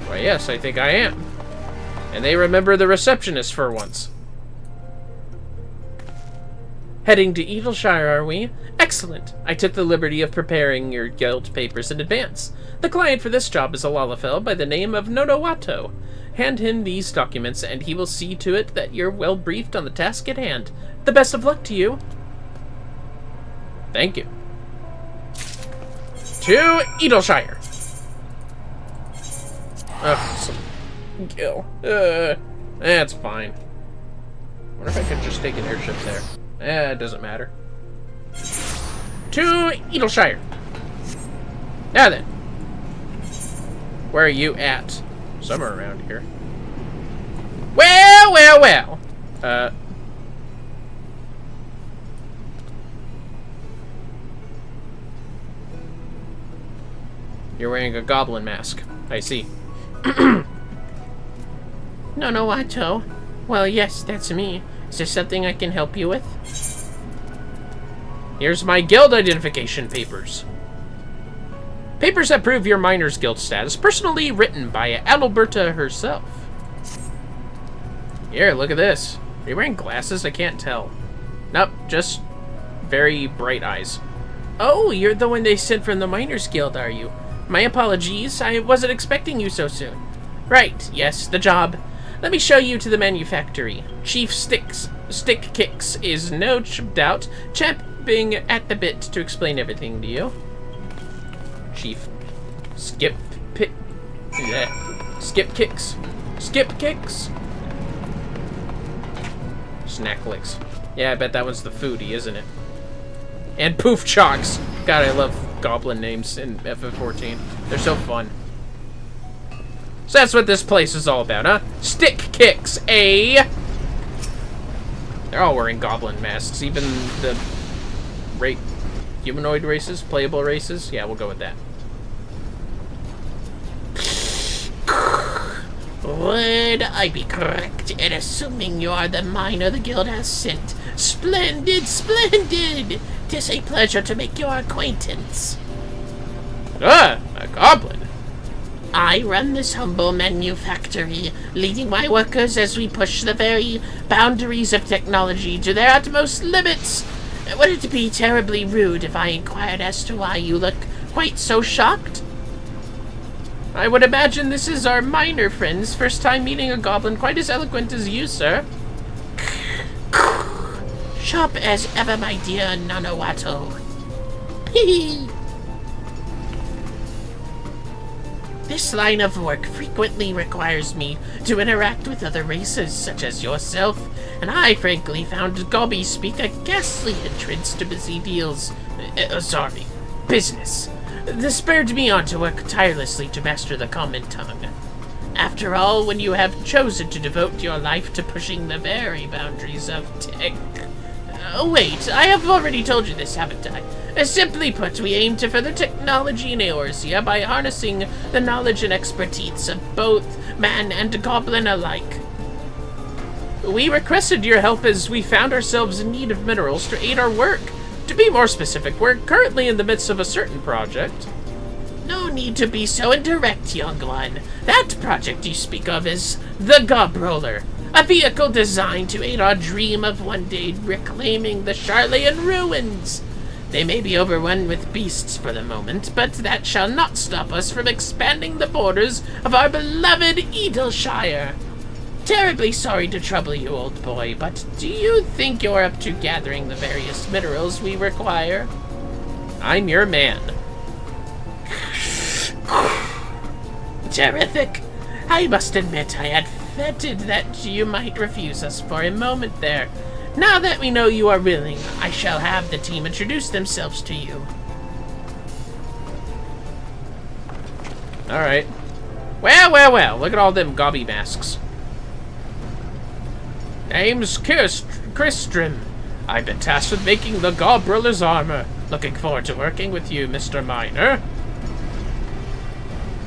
Why, yes, I think I am. And they remember the receptionist for once. Heading to Edelshire, are we? Excellent. I took the liberty of preparing your guild papers in advance. The client for this job is a Lalafell by the name of Nodowato. Hand him these documents, and he will see to it that you're well briefed on the task at hand. The best of luck to you. Thank you. To Edelshire. Oh, some kill. It's fine. Wonder if I could just take an airship there. It doesn't matter. To Edelshire. Now then. Where are you at? Somewhere around here. Well, well, well. You're wearing a goblin mask. I see. No, Wato. Well, yes, that's me. Is there something I can help you with? Here's my guild identification papers. Papers that prove your miner's guild status, personally written by Adalberta herself. Here, look at this. Are you wearing glasses? I can't tell. Nope, just very bright eyes. Oh, you're the one they sent from the Miners Guild, are you? My apologies, I wasn't expecting you so soon. Right, yes, the job. Let me show you to the manufactory. Chief Stick Kicks is no doubt champing at the bit to explain everything to you. Chief Skip Kicks. Skip Kicks. Snack licks. Yeah, I bet that one's the foodie, isn't it? And Poof Chalks. God, I love goblin names in FF14. They're so fun. So that's what this place is all about, huh? Stick Kicks, eh? They're all wearing goblin masks, even the humanoid races, playable races. Yeah, we'll go with that. Would I be correct in assuming you are the miner the guild has sent? Splendid, splendid! 'Tis a pleasure to make your acquaintance. Ah, a goblin. I run this humble manufactory, leading my workers as we push the very boundaries of technology to their utmost limits. Would it be terribly rude if I inquired as to why you look quite so shocked? I would imagine this is our miner friend's first time meeting a goblin quite as eloquent as you, sir. Sharp as ever, my dear Nanawato. This line of work frequently requires me to interact with other races, such as yourself, and I frankly found Gobby speak a ghastly entrance to busy deals. Business. This spurred me on to work tirelessly to master the common tongue. After all, when you have chosen to devote your life to pushing the very boundaries of tech... wait, I have already told you this, haven't I? Simply put, we aim to further technology in Eorzea by harnessing the knowledge and expertise of both man and goblin alike. We requested your help as we found ourselves in need of minerals to aid our work. To be more specific, we're currently in the midst of a certain project. No need to be so indirect, young one. That project you speak of is the Gob Roller, a vehicle designed to aid our dream of one day reclaiming the Charlayan ruins. They may be overrun with beasts for the moment, but that shall not stop us from expanding the borders of our beloved Edelshire. Terribly sorry to trouble you, old boy, but do you think you're up to gathering the various minerals we require? I'm your man. Terrific. I must admit I had fetted that you might refuse us for a moment there. Now that we know you are willing, I shall have the team introduce themselves to you. Alright. Well, look at all them gobby masks. Name's Christrim. I've been tasked with making the Gob Roller's armor. Looking forward to working with you, Mr. Miner.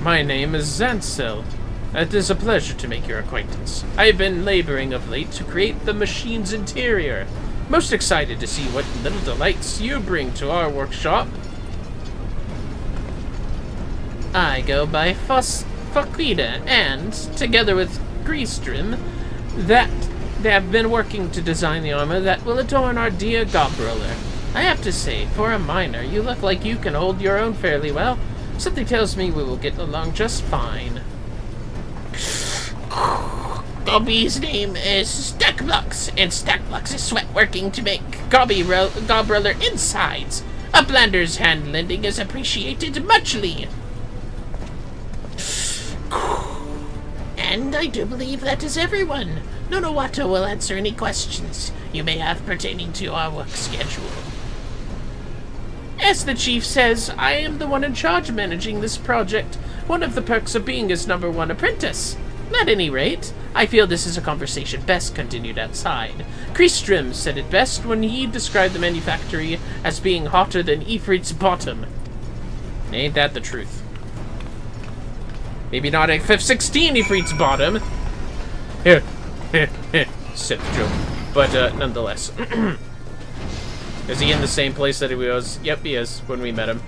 My name is Zancil. It is a pleasure to make your acquaintance. I have been laboring of late to create the machine's interior. Most excited to see what little delights you bring to our workshop. I go by Faquida, and, together with Greastrim, they have been working to design the armor that will adorn our dear Gob Roller. I have to say, for a miner, you look like you can hold your own fairly well. Something tells me we will get along just fine. Gobby's name is Stackblocks, and Stackblocks is sweat working to make Gob Roller insides. A blender's hand lending is appreciated muchly. And I do believe that is everyone. Nonowato will answer any questions you may have pertaining to our work schedule. As the chief says, I am the one in charge managing this project, one of the perks of being his #1 apprentice. At any rate, I feel this is a conversation best continued outside. Kristrim said it best when he described the manufactory as being hotter than Ifrit's bottom. Ain't that the truth? Maybe not FF16 Ifrit's bottom. Silly joke. But nonetheless. Is he in the same place that he was? Yep, he is, when we met him.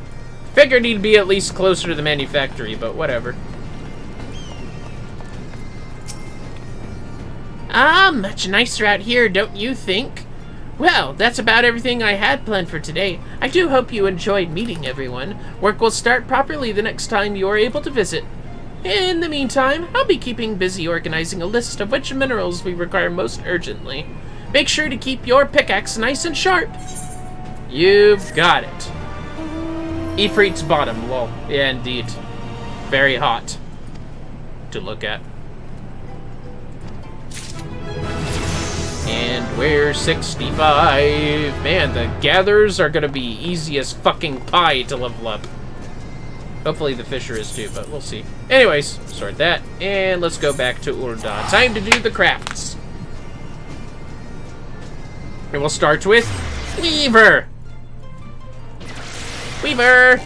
Figured he'd be at least closer to the manufactory, but whatever. Much nicer out here, don't you think? Well, that's about everything I had planned for today. I do hope you enjoyed meeting everyone. Work will start properly the next time you are able to visit. In the meantime, I'll be keeping busy organizing a list of which minerals we require most urgently. Make sure to keep your pickaxe nice and sharp. You've got it. Ifrit's bottom, lol. Yeah, indeed. Very hot to look at. And we're 65. Man, the gatherers are gonna be easy as fucking pie to level up. Hopefully the fisher is too, but we'll see. Anyways, sort that, and let's go back to Urda. Time to do the crafts. And we'll start with Weaver. Weaver!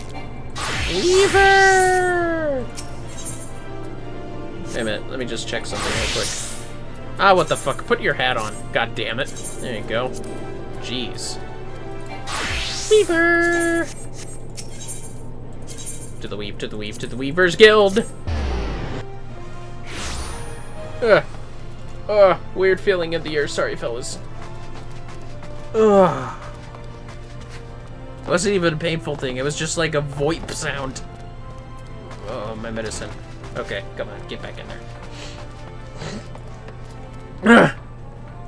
Weaver! Wait a minute, let me just check something real quick. Ah, what the fuck? Put your hat on. God damn it. There you go. Jeez. Weaver! To the weave, to the weave, to the Weaver's Guild! Ugh. Weird feeling in the ear. Sorry, fellas. Ugh. It wasn't even a painful thing. It was just like a VoIP sound. Oh, my medicine. Okay, come on. Get back in there.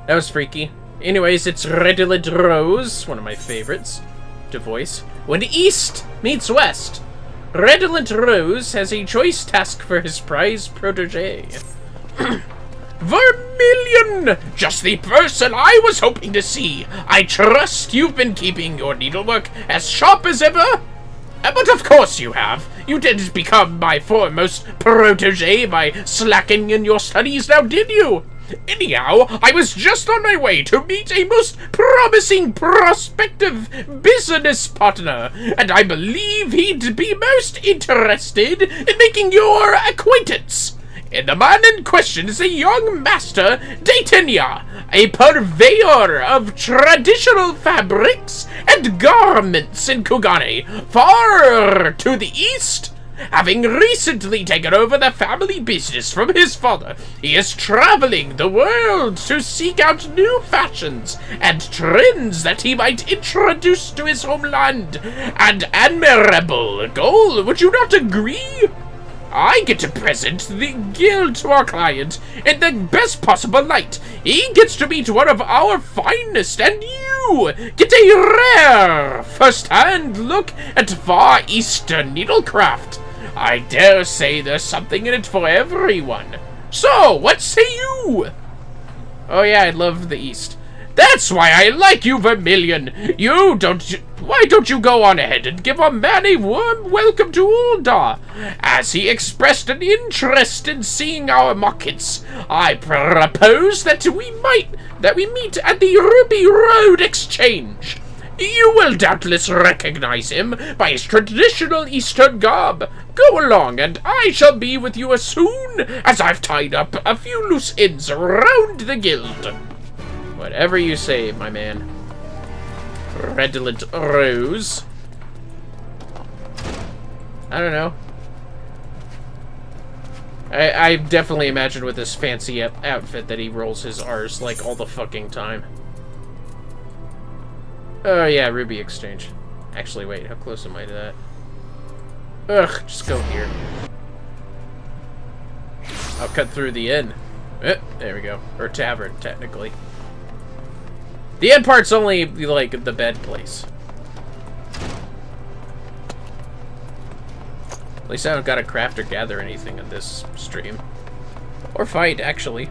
That was freaky. Anyways, it's Redolent Rose, one of my favorites to voice. When East meets West, Redolent Rose has a choice task for his prize protege. Vermillion! Just the person I was hoping to see. I trust you've been keeping your needlework as sharp as ever? But of course you have. You didn't become my foremost protege by slacking in your studies, now did you? Anyhow, I was just on my way to meet a most promising prospective business partner, and I believe he'd be most interested in making your acquaintance. The man in question is a young master, Daytenia, a purveyor of traditional fabrics and garments in Kugane, far to the east. Having recently taken over the family business from his father, he is traveling the world to seek out new fashions and trends that he might introduce to his homeland. An admirable goal, would you not agree? I get to present the guild to our client in the best possible light. He gets to meet one of our finest, and you get a rare first-hand look at Far Eastern needlecraft. I dare say there's something in it for everyone. So, what say you? Oh yeah, I love the East. That's why I like you, Vermillion. Why don't you go on ahead and give our man a warm welcome to Ulda? As he expressed an interest in seeing our markets, I propose that we meet at the Ruby Road Exchange. You will doubtless recognize him by his traditional Eastern garb. Go along, and I shall be with you as soon as I've tied up a few loose ends around the guild. Whatever you say, my man. Redolent Rose. I don't know. I definitely imagine with this fancy outfit that he rolls his R's like all the fucking time. Oh yeah, Ruby Exchange. Actually, wait, how close am I to that? Ugh, just go here. I'll cut through the inn. There we go. Or tavern, technically. The inn part's only, like, the bed place. At least I don't gotta craft or gather anything in this stream. Or fight, actually.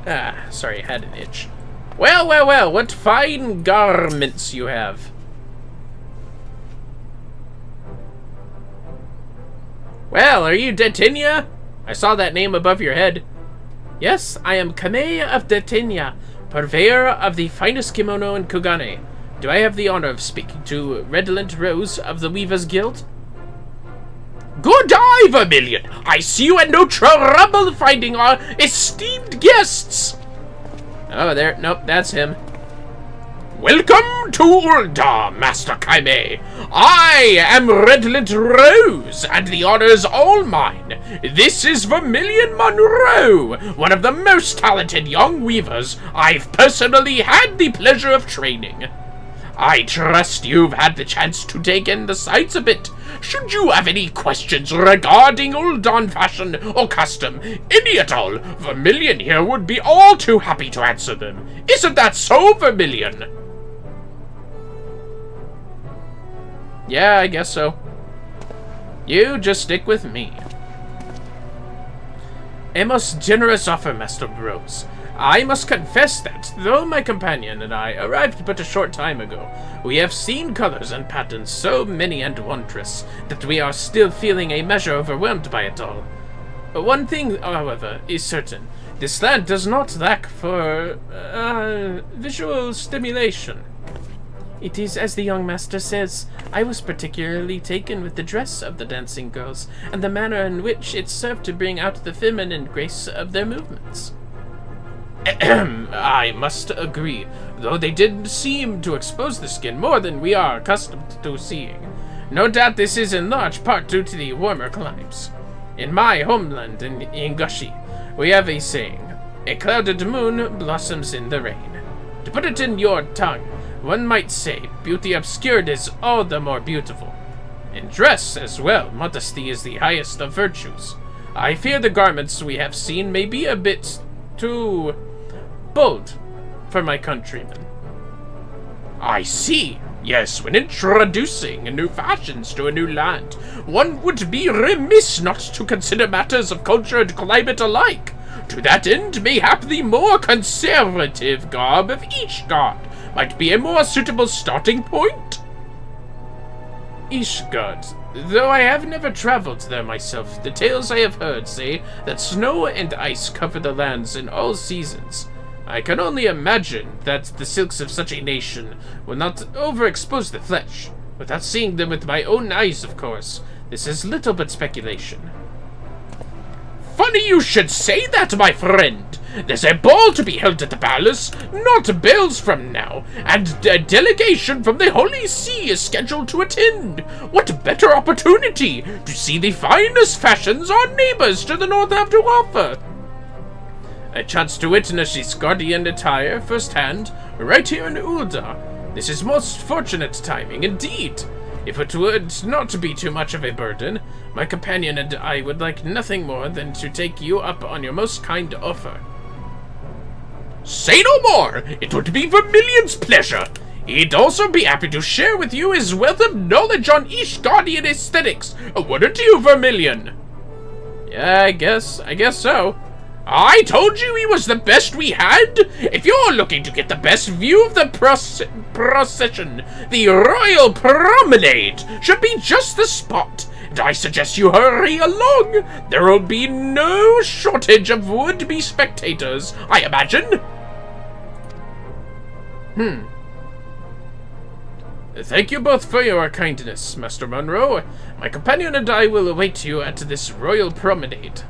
Ah, sorry, I had an itch. Well, well, well, what fine garments you have. Well, are you Detinia? I saw that name above your head. Yes, I am Kamei of Detinia, purveyor of the finest kimono in Kugane. Do I have the honor of speaking to Redolent Rose of the Weavers Guild? Good eye, Vermillion! I see you had no trouble finding our esteemed guests! Oh, there. Nope, that's him. Welcome to Ulda, Master Kaime. I am Redolent Rose, and the honor's all mine. This is Vermillion Monroe, one of the most talented young weavers I've personally had the pleasure of training. I trust you've had the chance to take in the sights a bit. Should you have any questions regarding Uldan fashion or custom, any at all, Vermillion here would be all too happy to answer them. Isn't that so, Vermillion? Yeah, I guess so. You just stick with me. A most generous offer, Master Rose. I must confess that, though my companion and I arrived but a short time ago, we have seen colors and patterns so many and wondrous that we are still feeling a measure overwhelmed by it all. One thing, however, is certain. This land does not lack for, visual stimulation. It is as the young master says. I was particularly taken with the dress of the dancing girls, and the manner in which it served to bring out the feminine grace of their movements. I must agree, though they did seem to expose the skin more than we are accustomed to seeing. No doubt this is in large part due to the warmer climes. In my homeland in Ingushi, we have a saying, a clouded moon blossoms in the rain. To put it in your tongue, one might say beauty obscured is all the more beautiful. In dress as well, modesty is the highest of virtues. I fear the garments we have seen may be a bit too bold for my countrymen. I see. Yes, when introducing new fashions to a new land, one would be remiss not to consider matters of culture and climate alike. To that end, mayhap the more conservative garb of each god might be a more suitable starting point. Ishgard. Though I have never traveled there myself, the tales I have heard say that snow and ice cover the lands in all seasons. I can only imagine that the silks of such a nation will not overexpose the flesh. Without seeing them with my own eyes, of course. This is little but speculation. Funny you should say that, my friend. There's a ball to be held at the palace, not bells from now, and a delegation from the Holy See is scheduled to attend. What better opportunity to see the finest fashions our neighbors to the north have to offer? A chance to witness Ishgardian attire firsthand, right here in Ulda. This is most fortunate timing indeed. If it would not be too much of a burden, my companion and I would like nothing more than to take you up on your most kind offer. Say no more! It would be Vermillion's pleasure. He'd also be happy to share with you his wealth of knowledge on Ishgardian aesthetics. Wouldn't you, Vermillion? Yeah, I guess so. I told you he was the best we had! If you're looking to get the best view of the procession, the Royal Promenade should be just the spot. And I suggest you hurry along. There will be no shortage of would-be spectators, I imagine. Thank you both for your kindness, Master Monroe. My companion and I will await you at this Royal Promenade.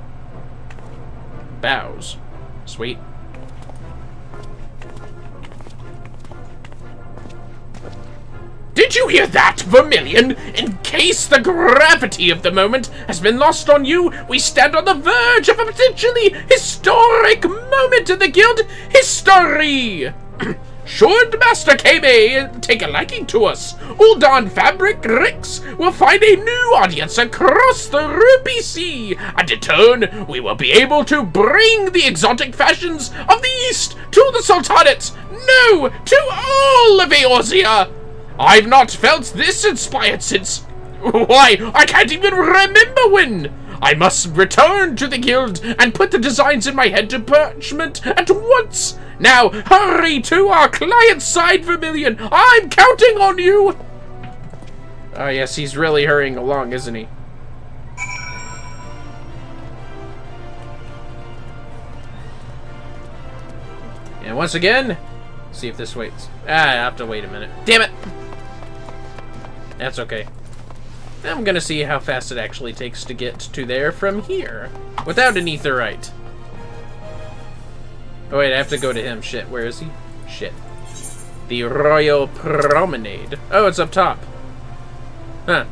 Bows. Sweet. Did you hear that, Vermillion? In case the gravity of the moment has been lost on you, we stand on the verge of a potentially historic moment in the guild history! Should Master Kame take a liking to us, Uldan Fabric Ricks will find a new audience across the Ruby Sea, and in turn, we will be able to bring the exotic fashions of the East to the Sultanate, no, to all of Eorzea. I've not felt this inspired since, why, I can't even remember when. I must return to the guild and put the designs in my head to parchment at once. Now, hurry to our client side, Vermillion. I'm counting on you. Oh, yes, he's really hurrying along, isn't he? And once again, see if this waits. I have to wait a minute. Damn it! That's okay. I'm gonna see how fast it actually takes to get to there from here without an aetheryte. Oh wait, I have to go to him. Shit, where is he? Shit. The Royal Promenade. Oh, it's up top. Huh.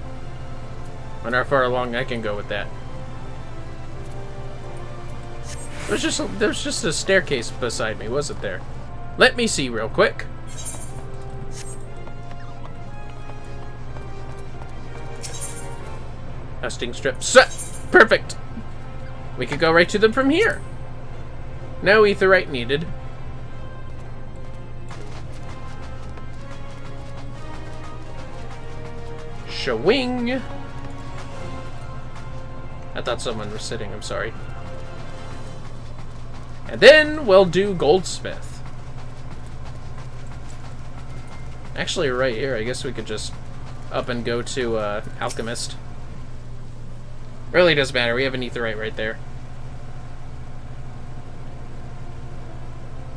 Wonder how far along I can go with that. There's just a staircase beside me, wasn't there? Let me see real quick. Nesting strips. Perfect. We could go right to them from here. No aetheryte needed. Shawing. I thought someone was sitting, I'm sorry. And then we'll do Goldsmith. Actually, right here, I guess we could just up and go to Alchemist. Really doesn't matter, we have an aetheryte right there.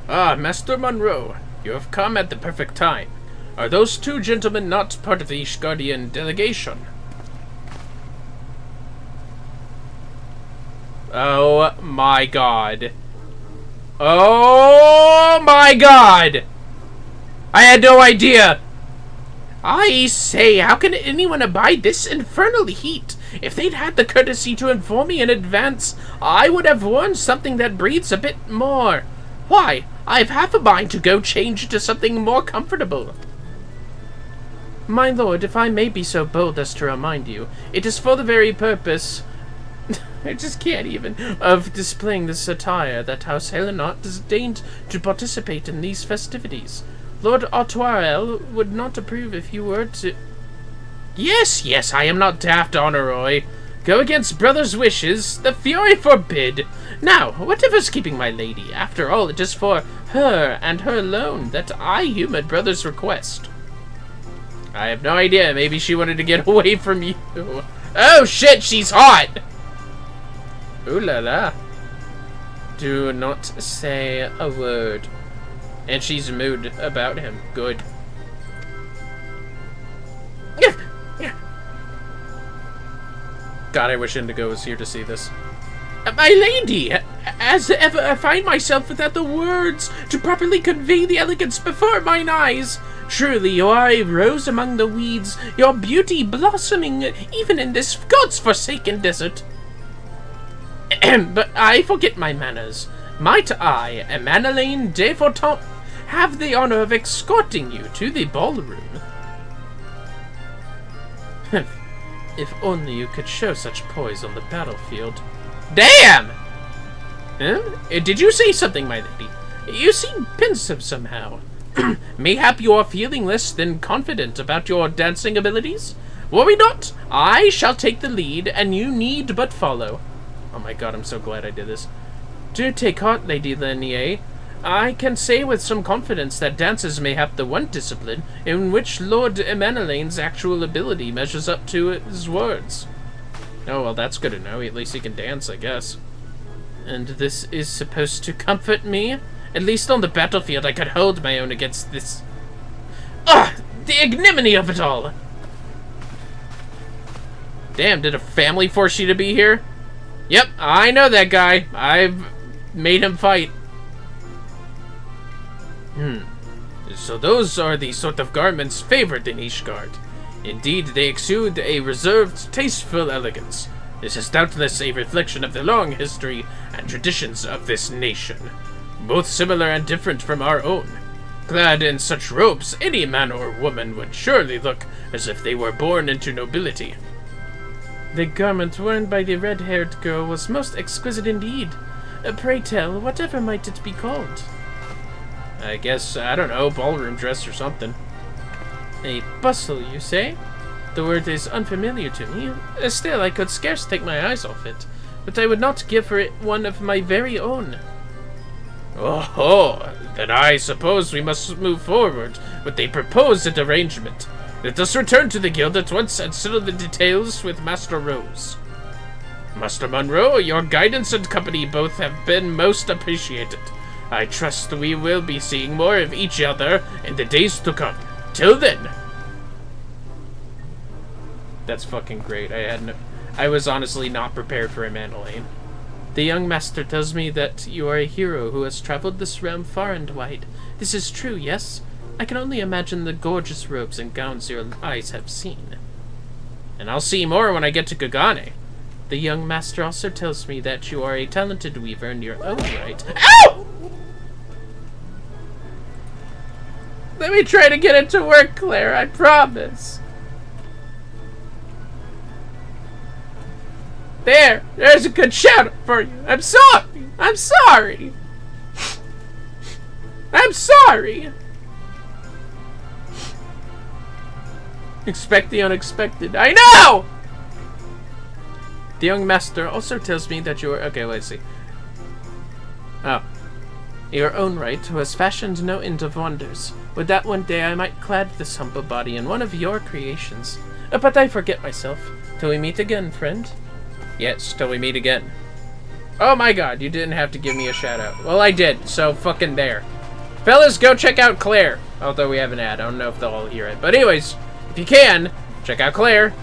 Ah, Master Monroe, you have come at the perfect time. Are those two gentlemen not part of the Ishgardian delegation? Oh my god. Oh my god! I had no idea! I say, how can anyone abide this infernal heat? If they'd had the courtesy to inform me in advance, I would have worn something that breathes a bit more. Why, I've half a mind to go change into something more comfortable. My lord, if I may be so bold as to remind you, it is for the very purpose... I just can't even... of displaying this attire that House Helenot disdained to participate in these festivities. Lord Artoirel would not approve if you were to... Yes, I am not daft, Honorroy. Go against brother's wishes, the fury forbid. Now, whatever's keeping my lady? After all, it is for her and her alone that I humoured brother's request. I have no idea. Maybe she wanted to get away from you. Oh shit, she's hot! Ooh la la. Do not say a word. And she's mood about him. Good. God, I wish Indigo was here to see this. My lady, as ever, I find myself without the words to properly convey the elegance before mine eyes. Truly, your eye rose among the weeds, your beauty blossoming even in this God's forsaken desert. But I forget my manners. Might I, Emmanuel de Forton, have the honor of escorting you to the ballroom? If only you could show such poise on the battlefield. Damn! Did you say something, my lady? You seem pensive somehow. Mayhap you are feeling less than confident about your dancing abilities? Worry not, I shall take the lead, and you need but follow. Oh my god, I'm so glad I did this. Do take heart, Lady Lanier. I can say with some confidence that dance is mayhap the one discipline in which Lord Emanelane's actual ability measures up to his words. Oh, well, that's good to know. At least he can dance, I guess. And this is supposed to comfort me? At least on the battlefield I could hold my own against this... Ugh! The ignominy of it all! Damn, did a family force you to be here? Yep, I know that guy. I've made him fight. So those are the sort of garments favored in Ishgard. Indeed, they exude a reserved, tasteful elegance. This is doubtless a reflection of the long history and traditions of this nation, both similar and different from our own. Clad in such robes, any man or woman would surely look as if they were born into nobility. The garment worn by the red-haired girl was most exquisite indeed. Pray tell, whatever might it be called? I guess, I don't know, ballroom dress or something. A bustle, you say? The word is unfamiliar to me. Still, I could scarce take my eyes off it. But I would not give for it one of my very own. Oh, then I suppose we must move forward with the proposed arrangement. Let us return to the guild at once and settle the details with Master Rose. Master Monroe, your guidance and company both have been most appreciated. I trust we will be seeing more of each other in the days to come. Till then. That's fucking great. I was honestly not prepared for a Mandalane. The young master tells me that you are a hero who has traveled this realm far and wide. This is true, yes? I can only imagine the gorgeous robes and gowns your eyes have seen. And I'll see more when I get to Kugane. The young master also tells me that you are a talented weaver in your own right. Ow! Let me try to get it to work, Claire, I promise. There's a good shout for you. I'm sorry. I'm sorry. I'm sorry. Expect the unexpected. I know! The young master also tells me that you are... Okay, let's see. Oh. Your own right, who has fashioned no end of wonders. Would that one day I might clad this humble body in one of your creations. But I forget myself. Till we meet again, friend. Yes, till we meet again. Oh my god, you didn't have to give me a shout out. Well, I did, so fucking there. Fellas, go check out Claire. Although we have an ad, I don't know if they'll all hear it. But anyways, if you can, check out Claire.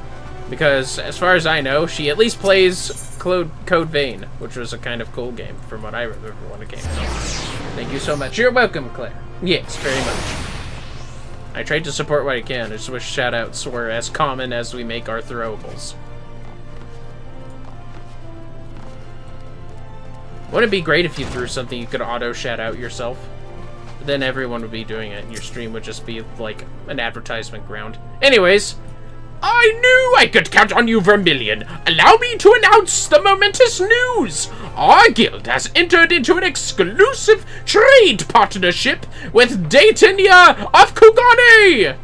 Because, as far as I know, she at least plays Code Vein, which was a kind of cool game, from what I remember when it came out. Thank you so much. You're welcome, Claire. Yes, very much. I tried to support what I can. I just wish shoutouts were as common as we make our throwables. Wouldn't it be great if you threw something you could auto shout out yourself? Then everyone would be doing it, and your stream would just be like an advertisement ground. Anyways, I knew I could count on you, Vermillion. Allow me to announce the momentous news. Our guild has entered into an exclusive trade partnership with Daytenia of Kugane.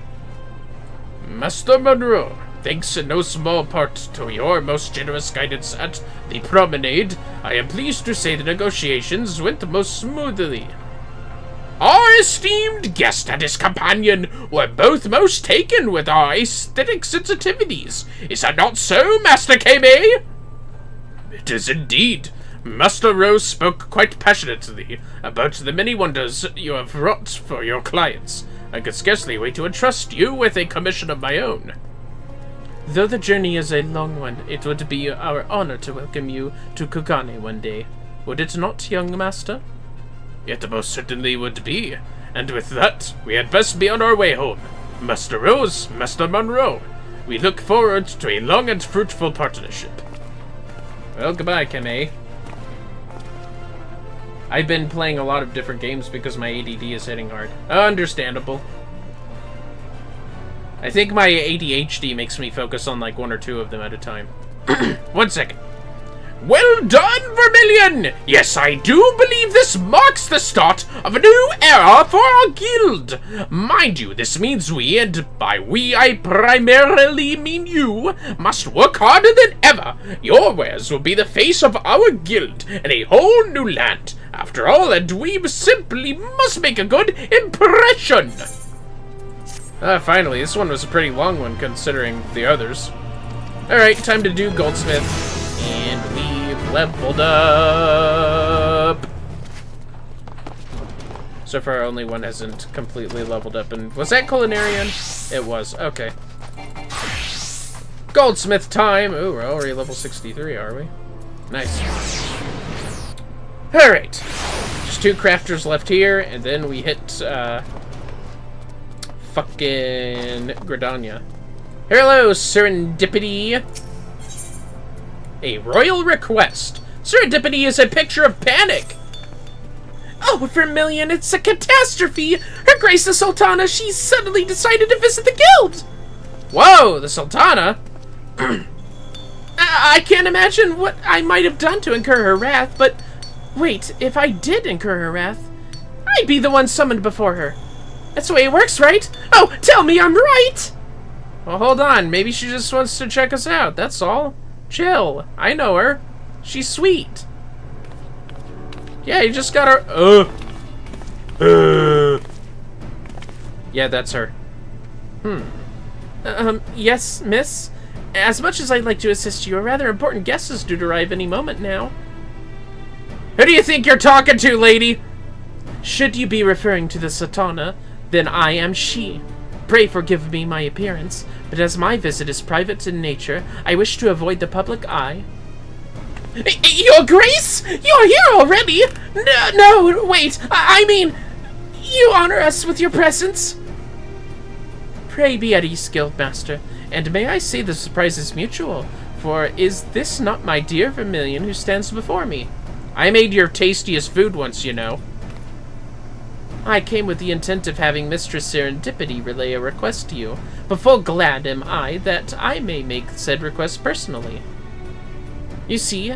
Master Monroe, thanks in no small part to your most generous guidance at the promenade, I am pleased to say the negotiations went most smoothly. Our esteemed guest and his companion were both most taken with our aesthetic sensitivities. Is that not so, Master Kame? It is indeed. Master Rose spoke quite passionately about the many wonders you have wrought for your clients. I could scarcely wait to entrust you with a commission of my own. Though the journey is a long one, it would be our honor to welcome you to Kugane one day. Would it not, young master? It most certainly would be. And with that, we had best be on our way home. Master Rose, Master Monroe, we look forward to a long and fruitful partnership. Well, goodbye, Kame. I've been playing a lot of different games because my ADD is hitting hard. Understandable. I think my ADHD makes me focus on like one or two of them at a time. 1 second. Well done, Vermillion! Yes, I do believe this marks the start of a new era for our guild. Mind you, this means we, and by we I primarily mean you, must work harder than ever. Your wares will be the face of our guild in a whole new land. After all, a dweeb simply must make a good impression. Finally, this one was a pretty long one considering the others. Alright, time to do Goldsmith. And we've leveled up. So far, only one hasn't completely leveled up. And was that Culinarian? It was. Okay. Goldsmith time. Ooh, we're already level 63, are we? Nice. Alright. Just 2 crafters left here, and then we hit, fucking Gridania. Hello, Serendipity. A royal request. Serendipity is a picture of panic. Oh, Vermillion, it's a catastrophe. Her Grace the Sultana, she's suddenly decided to visit the guild. Whoa, the Sultana? I can't imagine what I might have done to incur her wrath, but wait, if I did incur her wrath, I'd be the one summoned before her. That's the way it works, right? Oh, tell me I'm right! Well, hold on. Maybe she just wants to check us out. That's all. Chill. I know her. She's sweet. Yeah, you just got her. Yeah, that's her. Yes, miss? As much as I'd like to assist you, a rather important guest is due to arrive any moment now. Who do you think you're talking to, lady? Should you be referring to the Satana, then I am she. Pray forgive me my appearance, but as my visit is private in nature, I wish to avoid the public eye. Your Grace? You're here already? No, wait, I mean, you honor us with your presence. Pray be at ease, Guildmaster, and may I say the surprise is mutual, for is this not my dear Vermillion who stands before me? I made your tastiest food once, you know. I came with the intent of having Mistress Serendipity relay a request to you, but full glad am I that I may make said request personally. You see,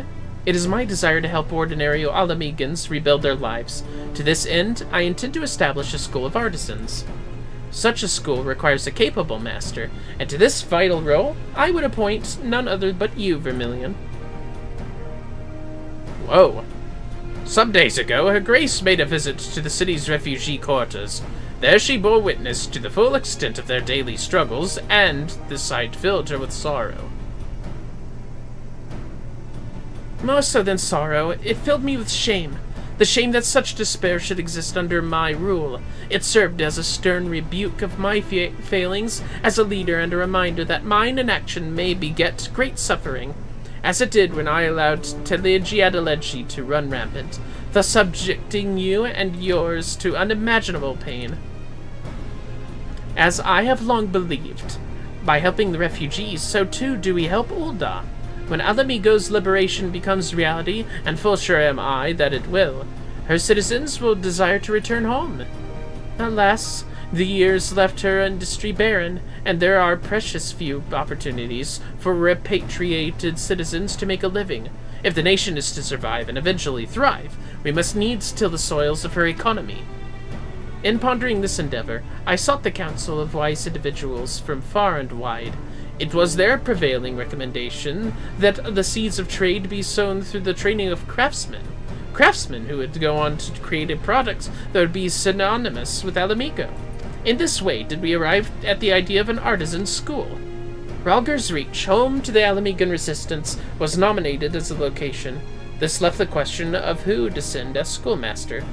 it is my desire to help ordinary Alamegans rebuild their lives. To this end, I intend to establish a school of artisans. Such a school requires a capable master, and to this vital role, I would appoint none other but you, Vermillion. Whoa. Some days ago, Her Grace made a visit to the city's refugee quarters. There she bore witness to the full extent of their daily struggles, and the sight filled her with sorrow. More so than sorrow, it filled me with shame. The shame that such despair should exist under my rule. It served as a stern rebuke of my failings as a leader and a reminder that mine inaction may beget great suffering, as it did when I allowed Telegi to run rampant, thus subjecting you and yours to unimaginable pain. As I have long believed, by helping the refugees, so too do we help Ul'dah. When Alamigo's liberation becomes reality, and full sure am I that it will, her citizens will desire to return home. Alas, the years left her industry barren, and there are precious few opportunities for repatriated citizens to make a living. If the nation is to survive and eventually thrive, we must needs till the soils of her economy. In pondering this endeavor, I sought the counsel of wise individuals from far and wide. It was their prevailing recommendation that the seeds of trade be sown through the training of craftsmen who would go on to create a product that would be synonymous with Alamigo. In this way did we arrive at the idea of an artisan school. Ralger's Reach, home to the Alamigan resistance, was nominated as the location. This left the question of who to send as schoolmaster.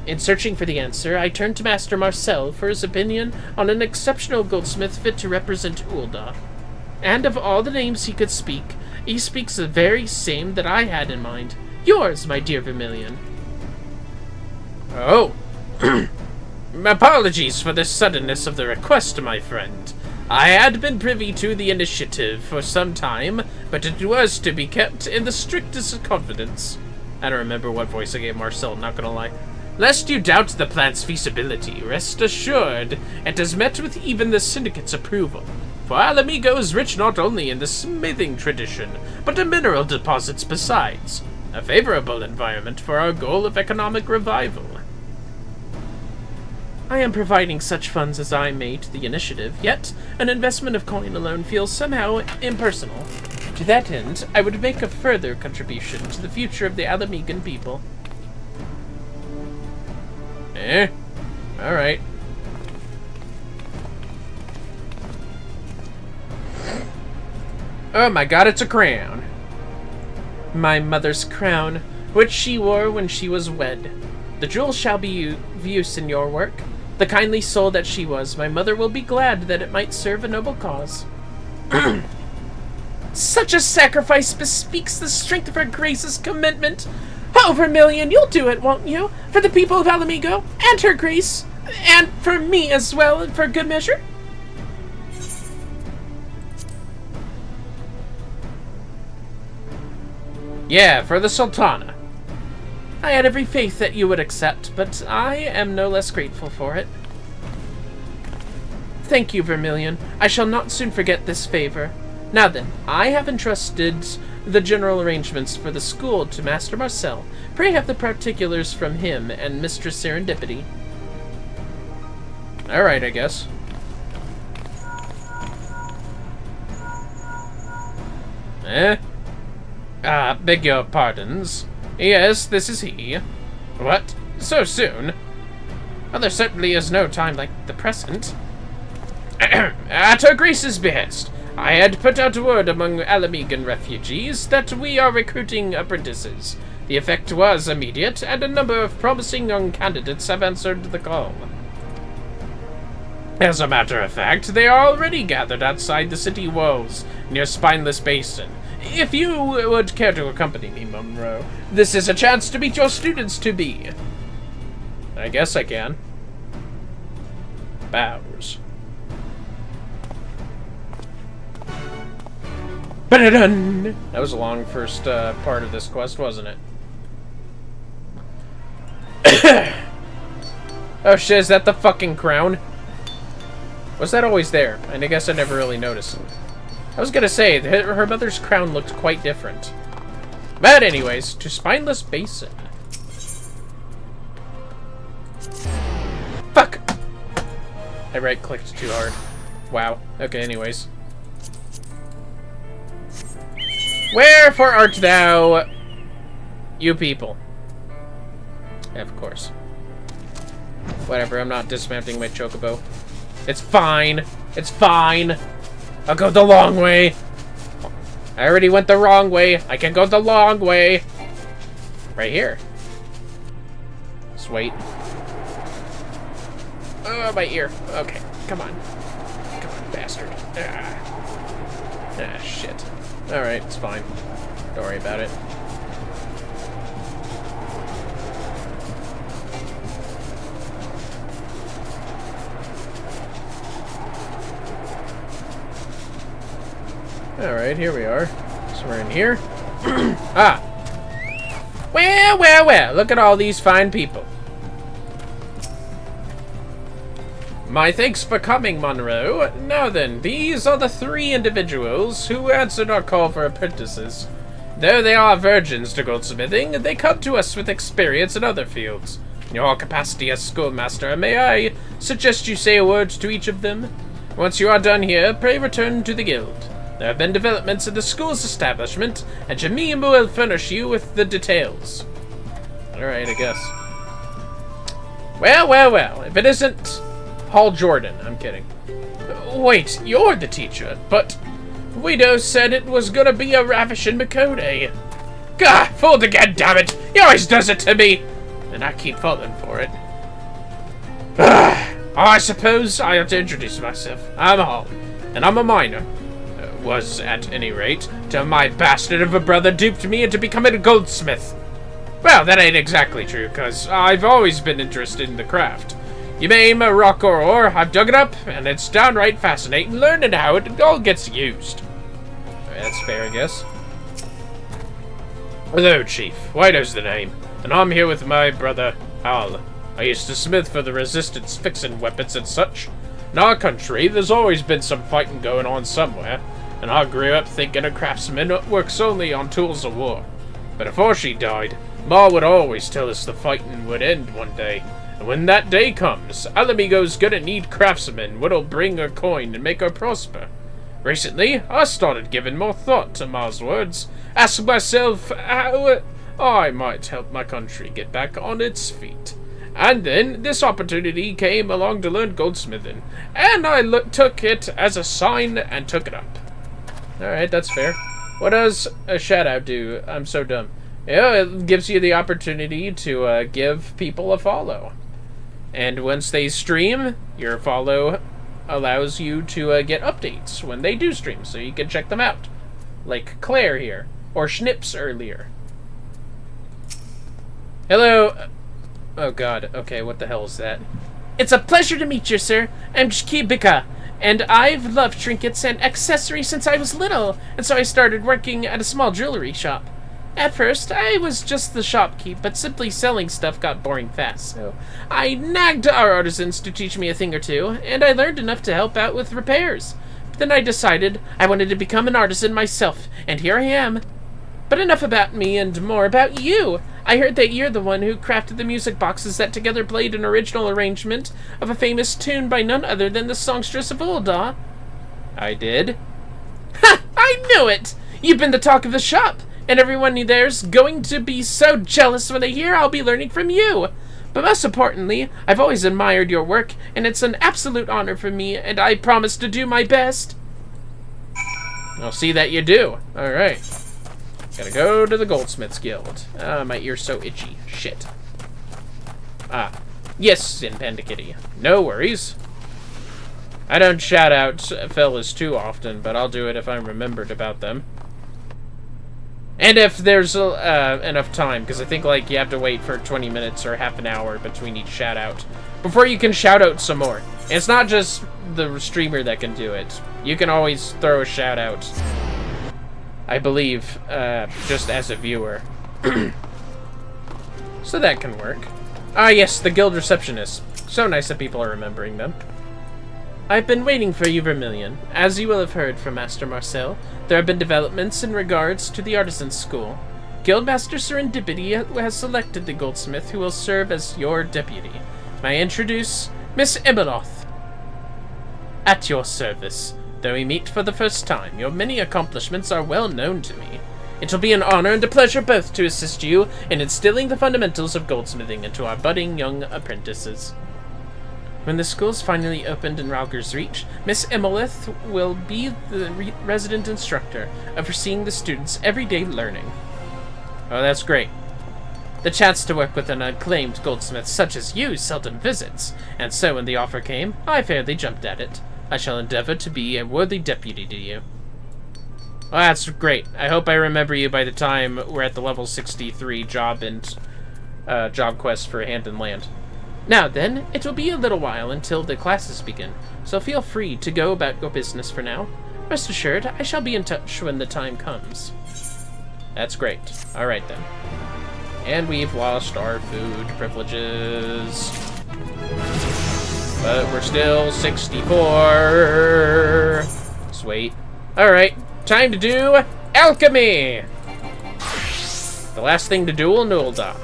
In searching for the answer, I turned to Master Marcel for his opinion on an exceptional goldsmith fit to represent Ul'dah. And of all the names he could speak, he speaks the very same that I had in mind. Yours, my dear Vermillion. Oh. Apologies for the suddenness of the request, my friend. I had been privy to the initiative for some time, but it was to be kept in the strictest confidence. I don't remember what voice I gave Marcel, not gonna lie. Lest you doubt the plan's feasibility, rest assured it has met with even the syndicate's approval. For Alamigo is rich not only in the smithing tradition, but in mineral deposits besides. A favorable environment for our goal of economic revival. I am providing such funds as I may to the initiative, yet an investment of coin alone feels somehow impersonal. To that end, I would make a further contribution to the future of the Alamigan people. Alright. Oh my god, it's a crown. My mother's crown, which she wore when she was wed. The jewel shall be of use in your work. The kindly soul that she was, my mother will be glad that it might serve a noble cause. Such a sacrifice bespeaks the strength of her grace's commitment. Oh, Vermillion, you'll do it, won't you? For the people of Alamigo, and her grace, and for me as well, for good measure? Yeah, for the Sultana. I had every faith that you would accept, but I am no less grateful for it. Thank you, Vermillion. I shall not soon forget this favor. Now then, I have entrusted the general arrangements for the school to Master Marcel. Pray have the particulars from him and Mistress Serendipity. Alright, I guess. Eh? Beg your pardons. Yes, this is he. What? So soon? Well, there certainly is no time like the present. At her Grace's behest, I had put out word among Alamegan refugees that we are recruiting apprentices. The effect was immediate, and a number of promising young candidates have answered the call. As a matter of fact, they are already gathered outside the city walls, near Spineless Basin. If you would care to accompany me, Monroe, this is a chance to meet your students-to-be. I guess I can. Bows. Ba-da-dun! That was a long first part of this quest, wasn't it? Oh shit, is that the fucking crown? Was that always there? And I guess I never really noticed. I was gonna say, her mother's crown looked quite different. But anyways, to Spineless Basin. Fuck! I right-clicked too hard. Wow. Okay, anyways. Wherefore art thou, you people? Of course. Whatever, I'm not dismounting my chocobo. It's fine. It's fine. I'll go the long way. I already went the wrong way. I can go the long way. Right here. Just wait. Oh, my ear. Okay, come on. Come on, bastard. Ah, shit. Alright, it's fine. Don't worry about it. Alright, here we are. So we're in here. Ah! Well, well, well, look at all these fine people. My thanks for coming, Monroe. Now then, these are the 3 individuals who answered our call for apprentices. Though they are virgins to goldsmithing, they come to us with experience in other fields. In your capacity as schoolmaster, may I suggest you say a word to each of them? Once you are done here, pray return to the guild. There have been developments in the school's establishment, and Jemima will furnish you with the details. Alright, I guess. Well, well, well, if it isn't Paul Jordan, I'm kidding. Wait, you're the teacher, but Guido said it was gonna be a ravishing Makode. Gah, fooled again, damn it! He always does it to me! And I keep falling for it. I suppose I have to introduce myself. I'm Hall, and I'm a miner. Was, at any rate, till my bastard of a brother duped me into becoming a goldsmith. Well, that ain't exactly true, cause I've always been interested in the craft. You may aim a rock or ore, I've dug it up, and it's downright fascinating learning how it all gets used. That's fair, I guess. Hello, Chief. Guido's the name, and I'm here with my brother, Hal. I used to smith for the Resistance, fixing weapons and such. In our country, there's always been some fighting going on somewhere, and I grew up thinking a craftsman works only on tools of war. But before she died, Ma would always tell us the fighting would end one day. And when that day comes, Alamigo's gonna need craftsmen what'll bring her coin and make her prosper. Recently, I started giving more thought to Ma's words, asking myself how I might help my country get back on its feet. And then this opportunity came along to learn goldsmithing, and I took it as a sign and took it up. Alright, that's fair. What does a shout-out do? I'm so dumb. Yeah, it gives you the opportunity to give people a follow. And once they stream, your follow allows you to get updates when they do stream, so you can check them out. Like Claire here, or Schnips earlier. Hello. Oh god, okay, what the hell is that? It's a pleasure to meet you, sir. I'm Shkibika, and I've loved trinkets and accessories since I was little, and so I started working at a small jewelry shop. At first, I was just the shopkeep, but simply selling stuff got boring fast, so I nagged our artisans to teach me a thing or two, and I learned enough to help out with repairs. But then I decided I wanted to become an artisan myself, and here I am. But enough about me and more about you. I heard that you're the one who crafted the music boxes that together played an original arrangement of a famous tune by none other than the songstress of old, I did? Ha! I knew it! You've been the talk of the shop, and everyone there's going to be so jealous when they hear I'll be learning from you. But most importantly, I've always admired your work, and it's an absolute honor for me, and I promise to do my best. I'll see that you do. Alright. Gotta go to the Goldsmiths Guild. My ear's so itchy. Shit. Yes, in Panda Kitty. No worries. I don't shout out fellas too often, but I'll do it if I'm remembered about them. And if there's enough time, because I think, like, you have to wait for 20 minutes or half an hour between each shout-out before you can shout out some more. And it's not just the streamer that can do it. You can always throw a shout-out, I believe, just as a viewer. So that can work. Ah, yes, the guild receptionist. So nice that people are remembering them. I've been waiting for you, Vermillion. As you will have heard from Master Marcel, there have been developments in regards to the Artisan School. Guildmaster Serendipity has selected the goldsmith who will serve as your deputy. May I introduce Miss Emotes? At your service. Though we meet for the first time, your many accomplishments are well known to me. It will be an honor and a pleasure both to assist you in instilling the fundamentals of goldsmithing into our budding young apprentices. When the school's finally opened in Rauger's Reach, Miss Emotes will be the resident instructor, overseeing the students' everyday learning. Oh, that's great. The chance to work with an acclaimed goldsmith such as you seldom visits, and so when the offer came, I fairly jumped at it. I shall endeavor to be a worthy deputy to you. Oh, that's great. I hope I remember you by the time we're at the level 63 job and job quest for Hand and Land. Now then, it will be a little while until the classes begin, so feel free to go about your business for now. Rest assured, I shall be in touch when the time comes. That's great. Alright then. And we've lost our food privileges. But we're still 64. Sweet. Alright, time to do alchemy! The last thing to do in Ulda.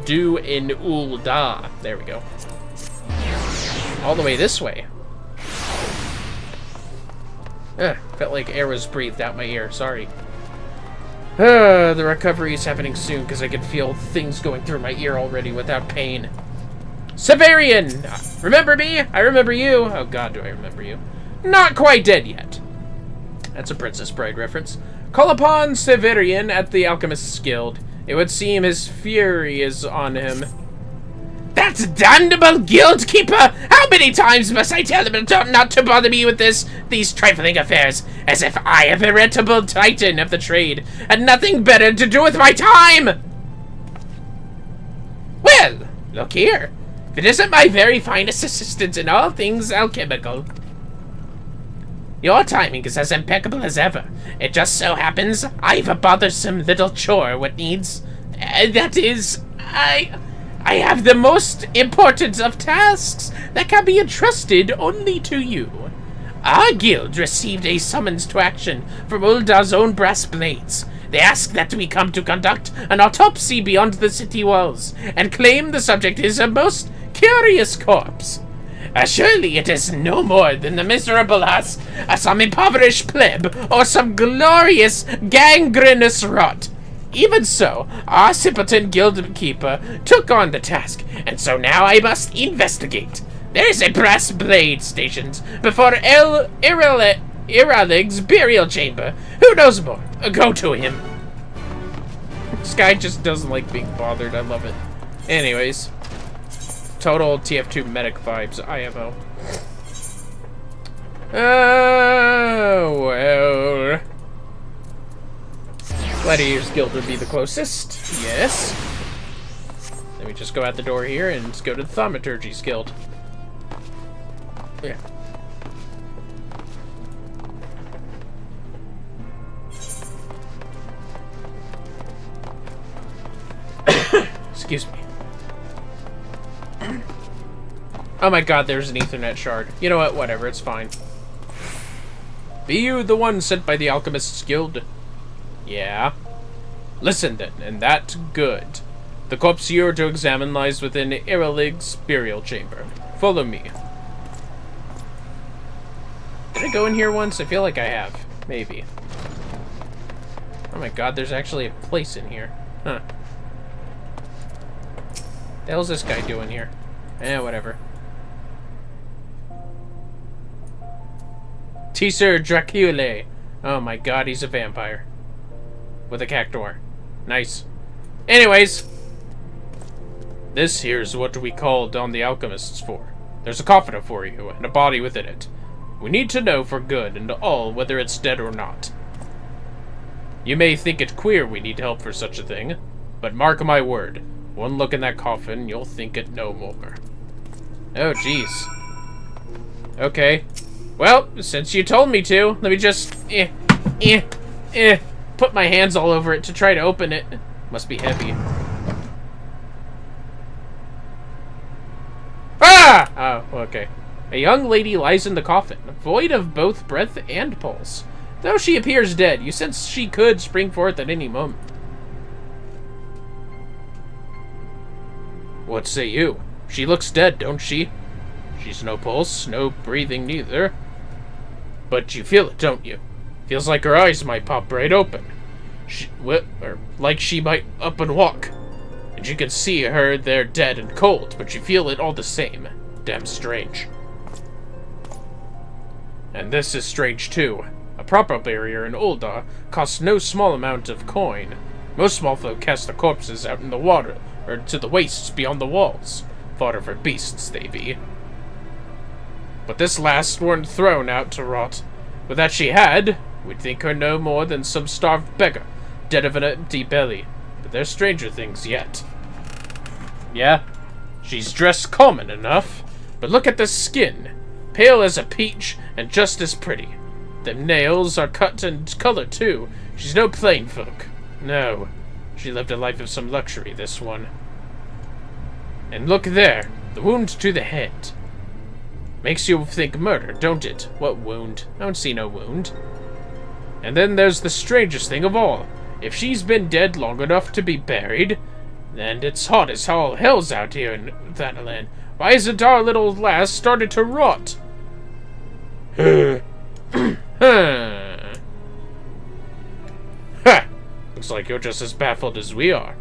Do in Ulda. There we go. All the way this way. Felt like air was breathed out my ear. Sorry. The recovery is happening soon because I can feel things going through my ear already without pain. Severian! Remember me? I remember you. Oh god, do I remember you. Not quite dead yet. That's a Princess Bride reference. Call upon Severian at the Alchemist's Guild. It would seem his fury is on him. That damnable guild keeper! How many times must I tell him not to bother me with these trifling affairs? As if I am a veritable titan of the trade, and nothing better to do with my time! Well, look here. If it isn't my very finest assistant in all things alchemical. Your timing is as impeccable as ever. It just so happens I've a bothersome little chore what needs. That is, I have the most important of tasks that can be entrusted only to you. Our guild received a summons to action from Ulda's own brass blades. They ask that we come to conduct an autopsy beyond the city walls, and claim the subject is a most curious corpse. Surely it is no more than the miserable husk of some impoverished pleb or some glorious gangrenous rot. Even so, our simpleton guildkeeper took on the task, and so now I must investigate. There is a brass blade stationed before Iralig's burial chamber. Who knows more? Go to him. This guy just doesn't like being bothered. I love it. Anyways. Total TF2 medic vibes, IMO. Oh, well. Gladiators Guild would be the closest. Yes. Then we just go out the door here and go to the Thaumaturgy's Guild. Yeah. Excuse me. Oh my god, there's an Ethernet shard. You know what? Whatever, it's fine. Be you the one sent by the Alchemist's Guild? Yeah. Listen then, and that's good. The corpse you are to examine lies within Iralig's burial chamber. Follow me. Did I go in here once? I feel like I have. Maybe. Oh my god, there's actually a place in here. Huh. The hell's this guy doing here? Eh, whatever. Teaser Draculae. Oh my god, he's a vampire. With a cactuar. Nice. Anyways. This here's what we called on the alchemists for. There's a coffin for you, and a body within it. We need to know for good and all whether it's dead or not. You may think it queer we need help for such a thing, but mark my word, one look in that coffin, you'll think it no more. Oh, jeez. Okay. Well, since you told me to, let me just, put my hands all over it to try to open it. Must be heavy. Ah! Oh, okay. A young lady lies in the coffin, void of both breath and pulse. Though she appears dead, you sense she could spring forth at any moment. What say you? She looks dead, don't she? She's no pulse, no breathing neither. But you feel it, don't you? Feels like her eyes might pop right open. Or like she might up and walk. And you can see her there dead and cold, but you feel it all the same. Damn strange. And this is strange too. A proper barrier in Ul'dah costs no small amount of coin. Most small folk cast their corpses out in the water, or to the wastes beyond the walls. Fodder for beasts they be. But this last weren't thrown out to rot. With that she had, we'd think her no more than some starved beggar, dead of an empty belly. But there's stranger things yet. Yeah, she's dressed common enough, but look at the skin. Pale as a peach, and just as pretty. Them nails are cut and colored too. She's no plain folk. No, she lived a life of some luxury, this one. And look there, the wound to the head. Makes you think murder, don't it? What wound? I don't see no wound. And then there's the strangest thing of all. If she's been dead long enough to be buried, and it's hot as all hell's out here in Wanilmith, why isn't our little lass started to rot? Ha! Looks like you're just as baffled as we are.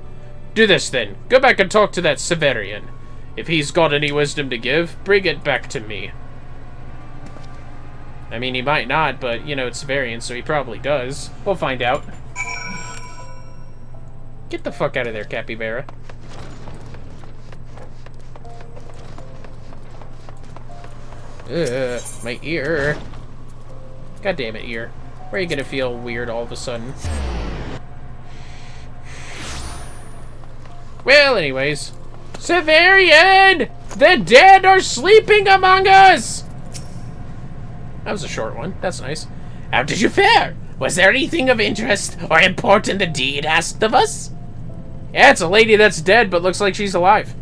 Do this then. Go back and talk to that Severian. If he's got any wisdom to give, bring it back to me. I mean, he might not, but, you know, it's Severian, so he probably does. We'll find out. Get the fuck out of there, Capybara. Ugh, my ear. God damn it, ear. Where are you gonna feel weird all of a sudden? Well, anyways. Severian! The dead are sleeping among us! That was a short one. That's nice. How did you fare? Was there anything of interest or important the deed asked of us? Yeah, it's a lady that's dead, but looks like she's alive.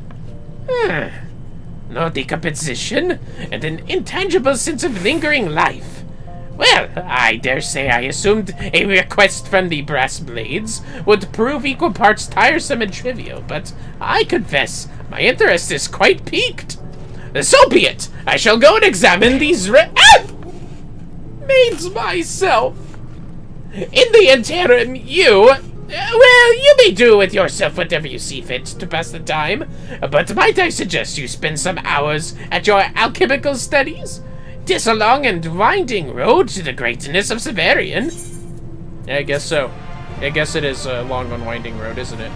No decomposition, and an intangible sense of lingering life. Well, I dare say I assumed a request from the brass blades would prove equal parts tiresome and trivial, but I confess my interest is quite piqued. So be it. I shall go and examine these maids myself. In the interim, you may do with yourself whatever you see fit to pass the time, but might I suggest you spend some hours at your alchemical studies? 'Tis a long and winding road to the greatness of Severian. Yeah, I guess so. I guess it is a long and winding road, isn't it?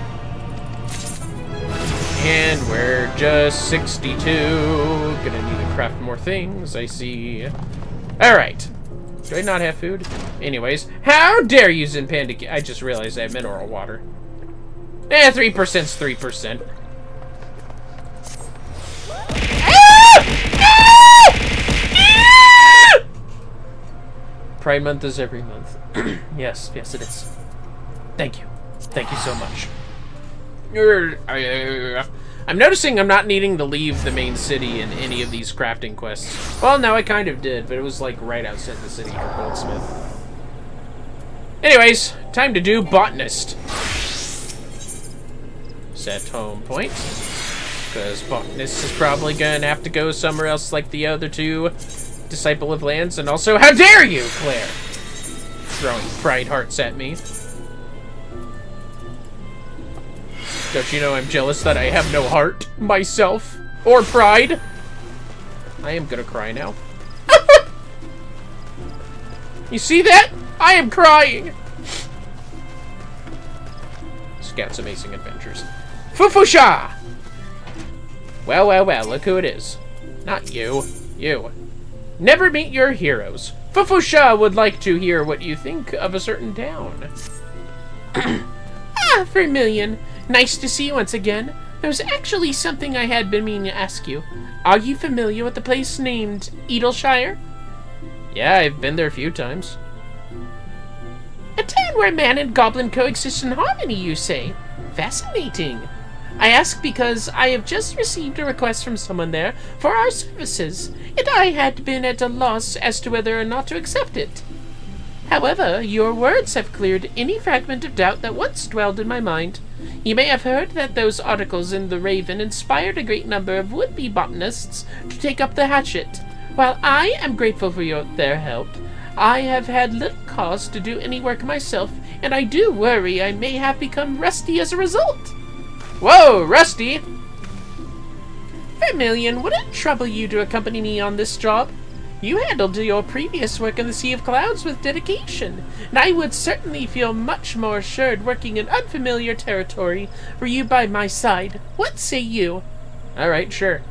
And we're just 62. Gonna need to craft more things, I see. Alright. Do I not have food? Anyways, how dare you, Zinpanda? I just realized I have mineral water. 3%'s 3%. Pride Month is every month. Yes, yes it is. Thank you. Thank you so much. I'm noticing I'm not needing to leave the main city in any of these crafting quests. Well, no, I kind of did, but it was like right outside the city for Goldsmith. Anyways, time to do Botanist. Set home point. Because Botanist is probably going to have to go somewhere else like the other two Disciple of Lands. And also, how dare you, Claire? Throwing pride hearts at me. Don't you know I'm jealous that I have no heart myself? Or pride? I am gonna cry now. You see that? I am crying! Scout's Amazing Adventures. Fufusha! Well, well, well, look who it is. Not you. You. Never meet your heroes. Fufusha would like to hear what you think of a certain town. Ah, Vermillion. Nice to see you once again. There was actually something I had been meaning to ask you. Are you familiar with the place named EllyishStudios? Yeah, I've been there a few times. A town where man and goblin coexist in harmony, you say? Fascinating. I ask because I have just received a request from someone there for our services, and I had been at a loss as to whether or not to accept it. However, your words have cleared any fragment of doubt that once dwelled in my mind. You may have heard that those articles in the Raven inspired a great number of would-be botanists to take up the hatchet. While I am grateful for their help, I have had little cause to do any work myself, and I do worry I may have become rusty as a result. Whoa, rusty! Vermillion, would it trouble you to accompany me on this job? You handled your previous work in the Sea of Clouds with dedication, and I would certainly feel much more assured working in unfamiliar territory were you by my side. What say you? Alright, sure.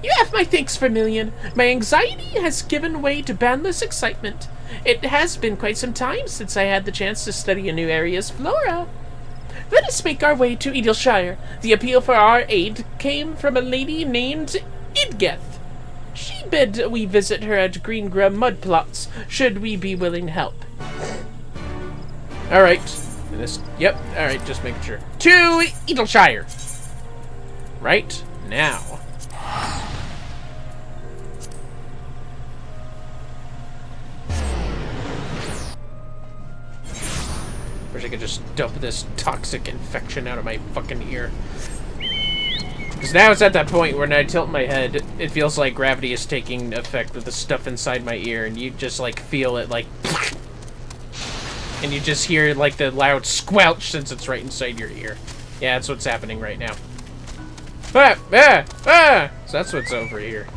You have my thanks, Vermillion. My anxiety has given way to boundless excitement. It has been quite some time since I had the chance to study a new area's flora. Let us make our way to EllyishStudios. The appeal for our aid came from a lady named Idgeth. She bid we visit her at Green Grub Mud Plots, should we be willing to help. Alright. Yep, alright, just making sure. To EllyishStudios! Right now. Wish I could just dump this toxic infection out of my fucking ear. Because now it's at that point where when I tilt my head, it feels like gravity is taking effect with the stuff inside my ear, and you just, like, feel it, like... And you just hear, like, the loud squelch since it's right inside your ear. Yeah, that's what's happening right now. So that's what's over here.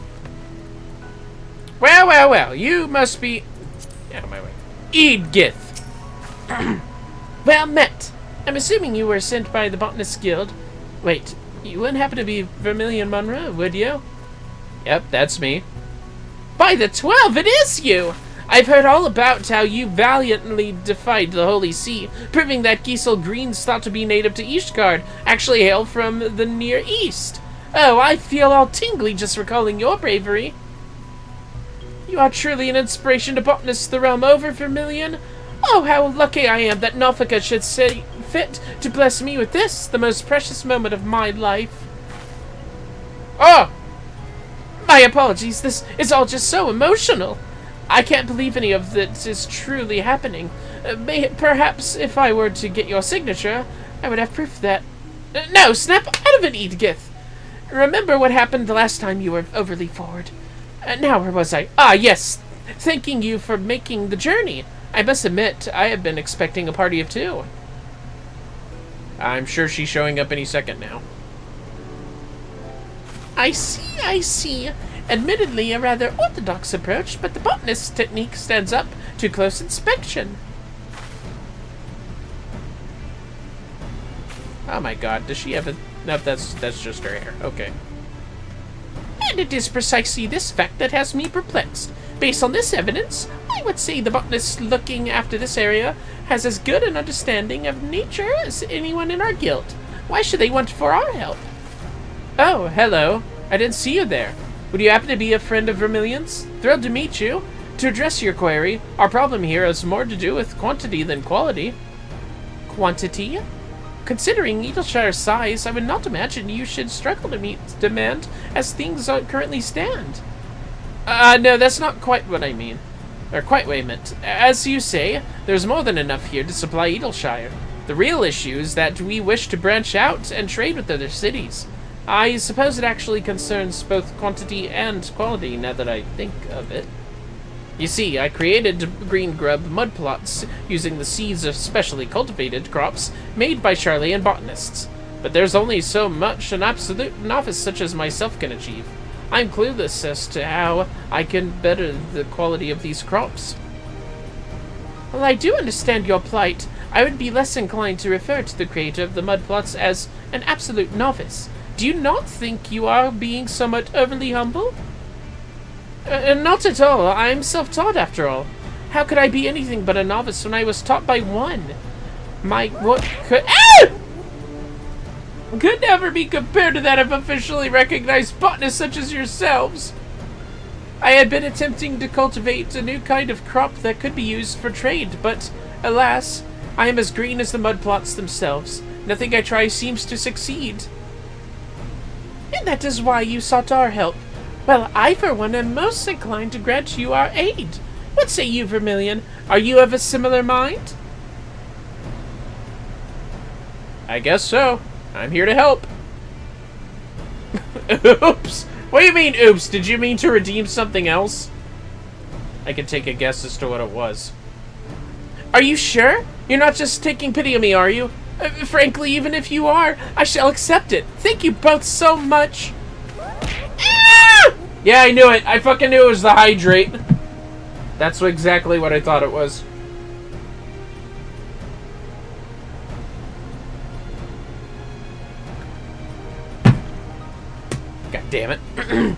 Well, well, well, you must be... Out of my way. Idgith! Well met. I'm assuming you were sent by the Botanist Guild. Wait, you wouldn't happen to be Vermillion Monroe, would you? Yep, that's me. By the 12, it is you! I've heard all about how you valiantly defied the Holy See, proving that Gisel Greens thought to be native to Ishgard actually hail from the Near East. Oh, I feel all tingly just recalling your bravery. You are truly an inspiration to botanists the realm over, Vermillion. Oh, how lucky I am that Norfolka should see fit to bless me with this, the most precious moment of my life. Oh! My apologies, this is all just so emotional. I can't believe any of this is truly happening. Perhaps if I were to get your signature, I would have proof that... No, snap out of it, Idgith! Remember what happened the last time you were overly forward. Now, where was I? Ah, yes! Thanking you for making the journey. I must admit, I have been expecting a party of two. I'm sure she's showing up any second now. I see, I see. Admittedly, a rather orthodox approach, but the botanist's technique stands up to close inspection. Oh my god, does she have a... No, that's just her hair. Okay. And it is precisely this fact that has me perplexed. Based on this evidence, I would say the botanist looking after this area has as good an understanding of nature as anyone in our guild. Why should they want for our help? Oh, hello. I didn't see you there. Would you happen to be a friend of Vermillion's? Thrilled to meet you. To address your query, our problem here has more to do with quantity than quality. Quantity? Considering EllyishStudios' size, I would not imagine you should struggle to meet demand as things currently stand. No, that's not quite what I mean. Or quite what I meant. As you say, there's more than enough here to supply EllyishStudios. The real issue is that we wish to branch out and trade with other cities. I suppose it actually concerns both quantity and quality, now that I think of it. You see, I created green grub mud plots using the seeds of specially cultivated crops made by Charlie and botanists. but there's only so much an absolute novice such as myself can achieve. I'm clueless as to how I can better the quality of these crops. Well, I do understand your plight. I would be less inclined to refer to the creator of the mud plots as an absolute novice. Do you not think you are being somewhat overly humble? Not at all. I am self-taught after all. How could I be anything but a novice when I was taught by one? Could never be compared to that of officially recognized botanists such as yourselves. I had been attempting to cultivate a new kind of crop that could be used for trade, but, alas, I am as green as the mud plots themselves. Nothing I try seems to succeed. And that is why you sought our help. Well, I, for one, am most inclined to grant you our aid. What say you, Vermillion? Are you of a similar mind? I guess so. I'm here to help. Oops. What do you mean, oops? Did you mean to redeem something else? I can take a guess as to what it was. Are you sure? You're not just taking pity on me, are you? Frankly, even if you are, I shall accept it. Thank you both so much. Ah! Yeah, I knew it. I fucking knew it was the hydrate. That's exactly what I thought it was. God damn it.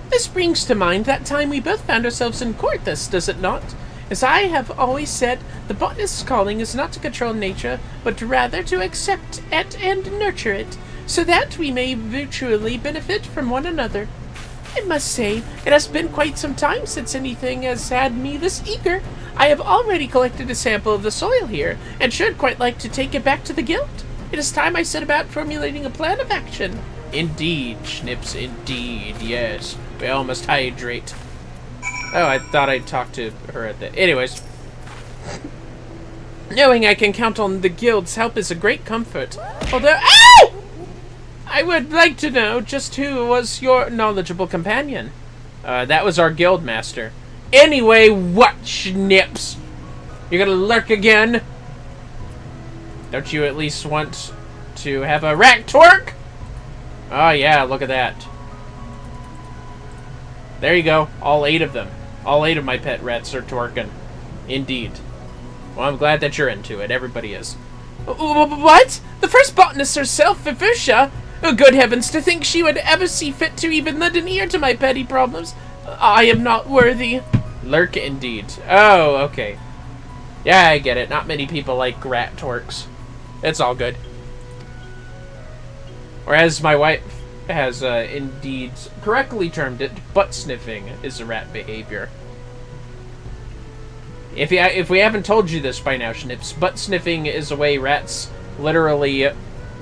This brings to mind that time we both found ourselves in court, does it not? As I have always said, the botanist's calling is not to control nature, but rather to accept it and nurture it, so that we may mutually benefit from one another. I must say, it has been quite some time since anything has had me this eager. I have already collected a sample of the soil here, and should quite like to take it back to the guild. It is time I set about formulating a plan of action. Indeed, Schnips, indeed, yes. We all must hydrate. Oh, I thought I'd talk to her at the... Anyways. Knowing I can count on the guild's help is a great comfort. Although... Ow! I would like to know just who was your knowledgeable companion. That was our guild master. Anyway, what, Schnips? You're gonna lurk again? Don't you at least want to have a rack twerk? Oh yeah, look at that. There you go. All 8 of them. All 8 of my pet rats are twerking. Indeed. Well, I'm glad that you're into it. Everybody is. What? The first botanist herself, Vivusha? Oh, good heavens, to think she would ever see fit to even lend an ear to my petty problems. I am not worthy. Lurk indeed. Oh, okay. Yeah, I get it. Not many people like rat twerks. It's all good. Or as my wife has indeed correctly termed it, butt sniffing is a rat behavior. If we haven't told you this by now, Schnips, butt sniffing is a way rats literally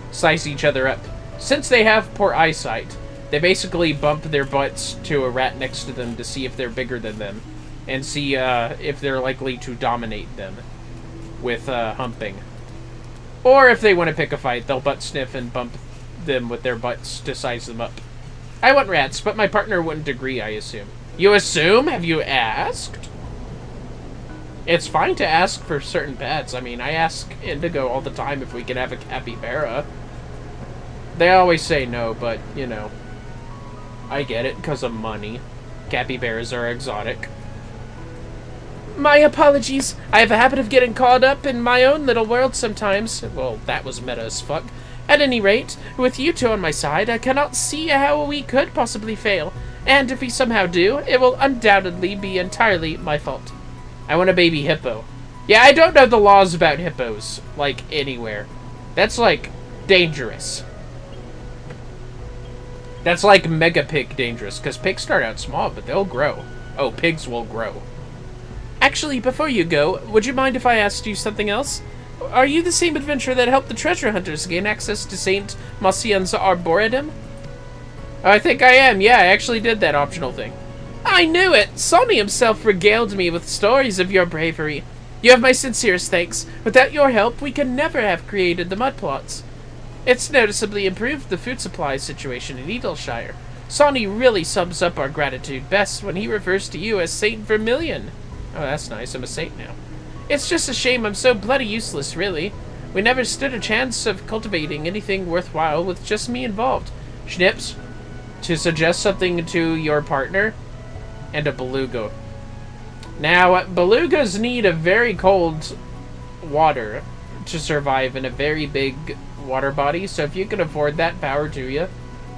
size each other up. Since they have poor eyesight, they basically bump their butts to a rat next to them to see if they're bigger than them, and see if they're likely to dominate them with humping. Or if they want to pick a fight, they'll butt sniff and bump them with their butts to size them up. I want rats, but my partner wouldn't agree, I assume. You assume? Have you asked? It's fine to ask for certain pets. I mean, I ask Indigo all the time if we could have a capybara. They always say no, but, you know, I get it because of money. Capybaras are exotic. My apologies. I have a habit of getting caught up in my own little world sometimes. Well, that was meta as fuck. At any rate, with you two on my side, I cannot see how we could possibly fail. And if we somehow do, it will undoubtedly be entirely my fault. I want a baby hippo. Yeah, I don't know the laws about hippos, like, anywhere. That's, like, dangerous. That's like mega pig dangerous, because pigs start out small, but they'll grow. Oh, pigs will grow. Actually, before you go, would you mind if I asked you something else? Are you the same adventurer that helped the treasure hunters gain access to St. Mosian's Arboretum? I think I am, yeah, I actually did that optional thing. I knew it! Sonny himself regaled me with stories of your bravery. You have my sincerest thanks. Without your help, we could never have created the mud plots. It's noticeably improved the food supply situation in Edalshire. Sonny really sums up our gratitude best when he refers to you as Saint Vermillion. Oh, that's nice. I'm a saint now. It's just a shame I'm so bloody useless, really. We never stood a chance of cultivating anything worthwhile with just me involved. Schnips, to suggest something to your partner, and a beluga. Now, belugas need a very cold water to survive in a very big water body, so if you can afford that, power to you.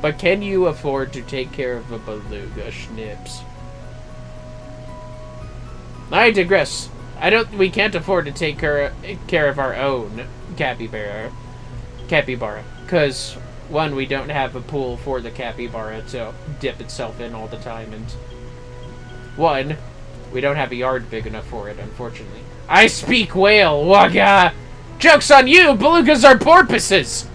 But can you afford to take care of a beluga, Schnips? I digress. We can't afford to take care of our own capybara, because one, we don't have a pool for the capybara to dip itself in all the time, and one, we don't have a yard big enough for it, unfortunately. I speak whale, wagga! Joke's on you! Belugas are porpoises!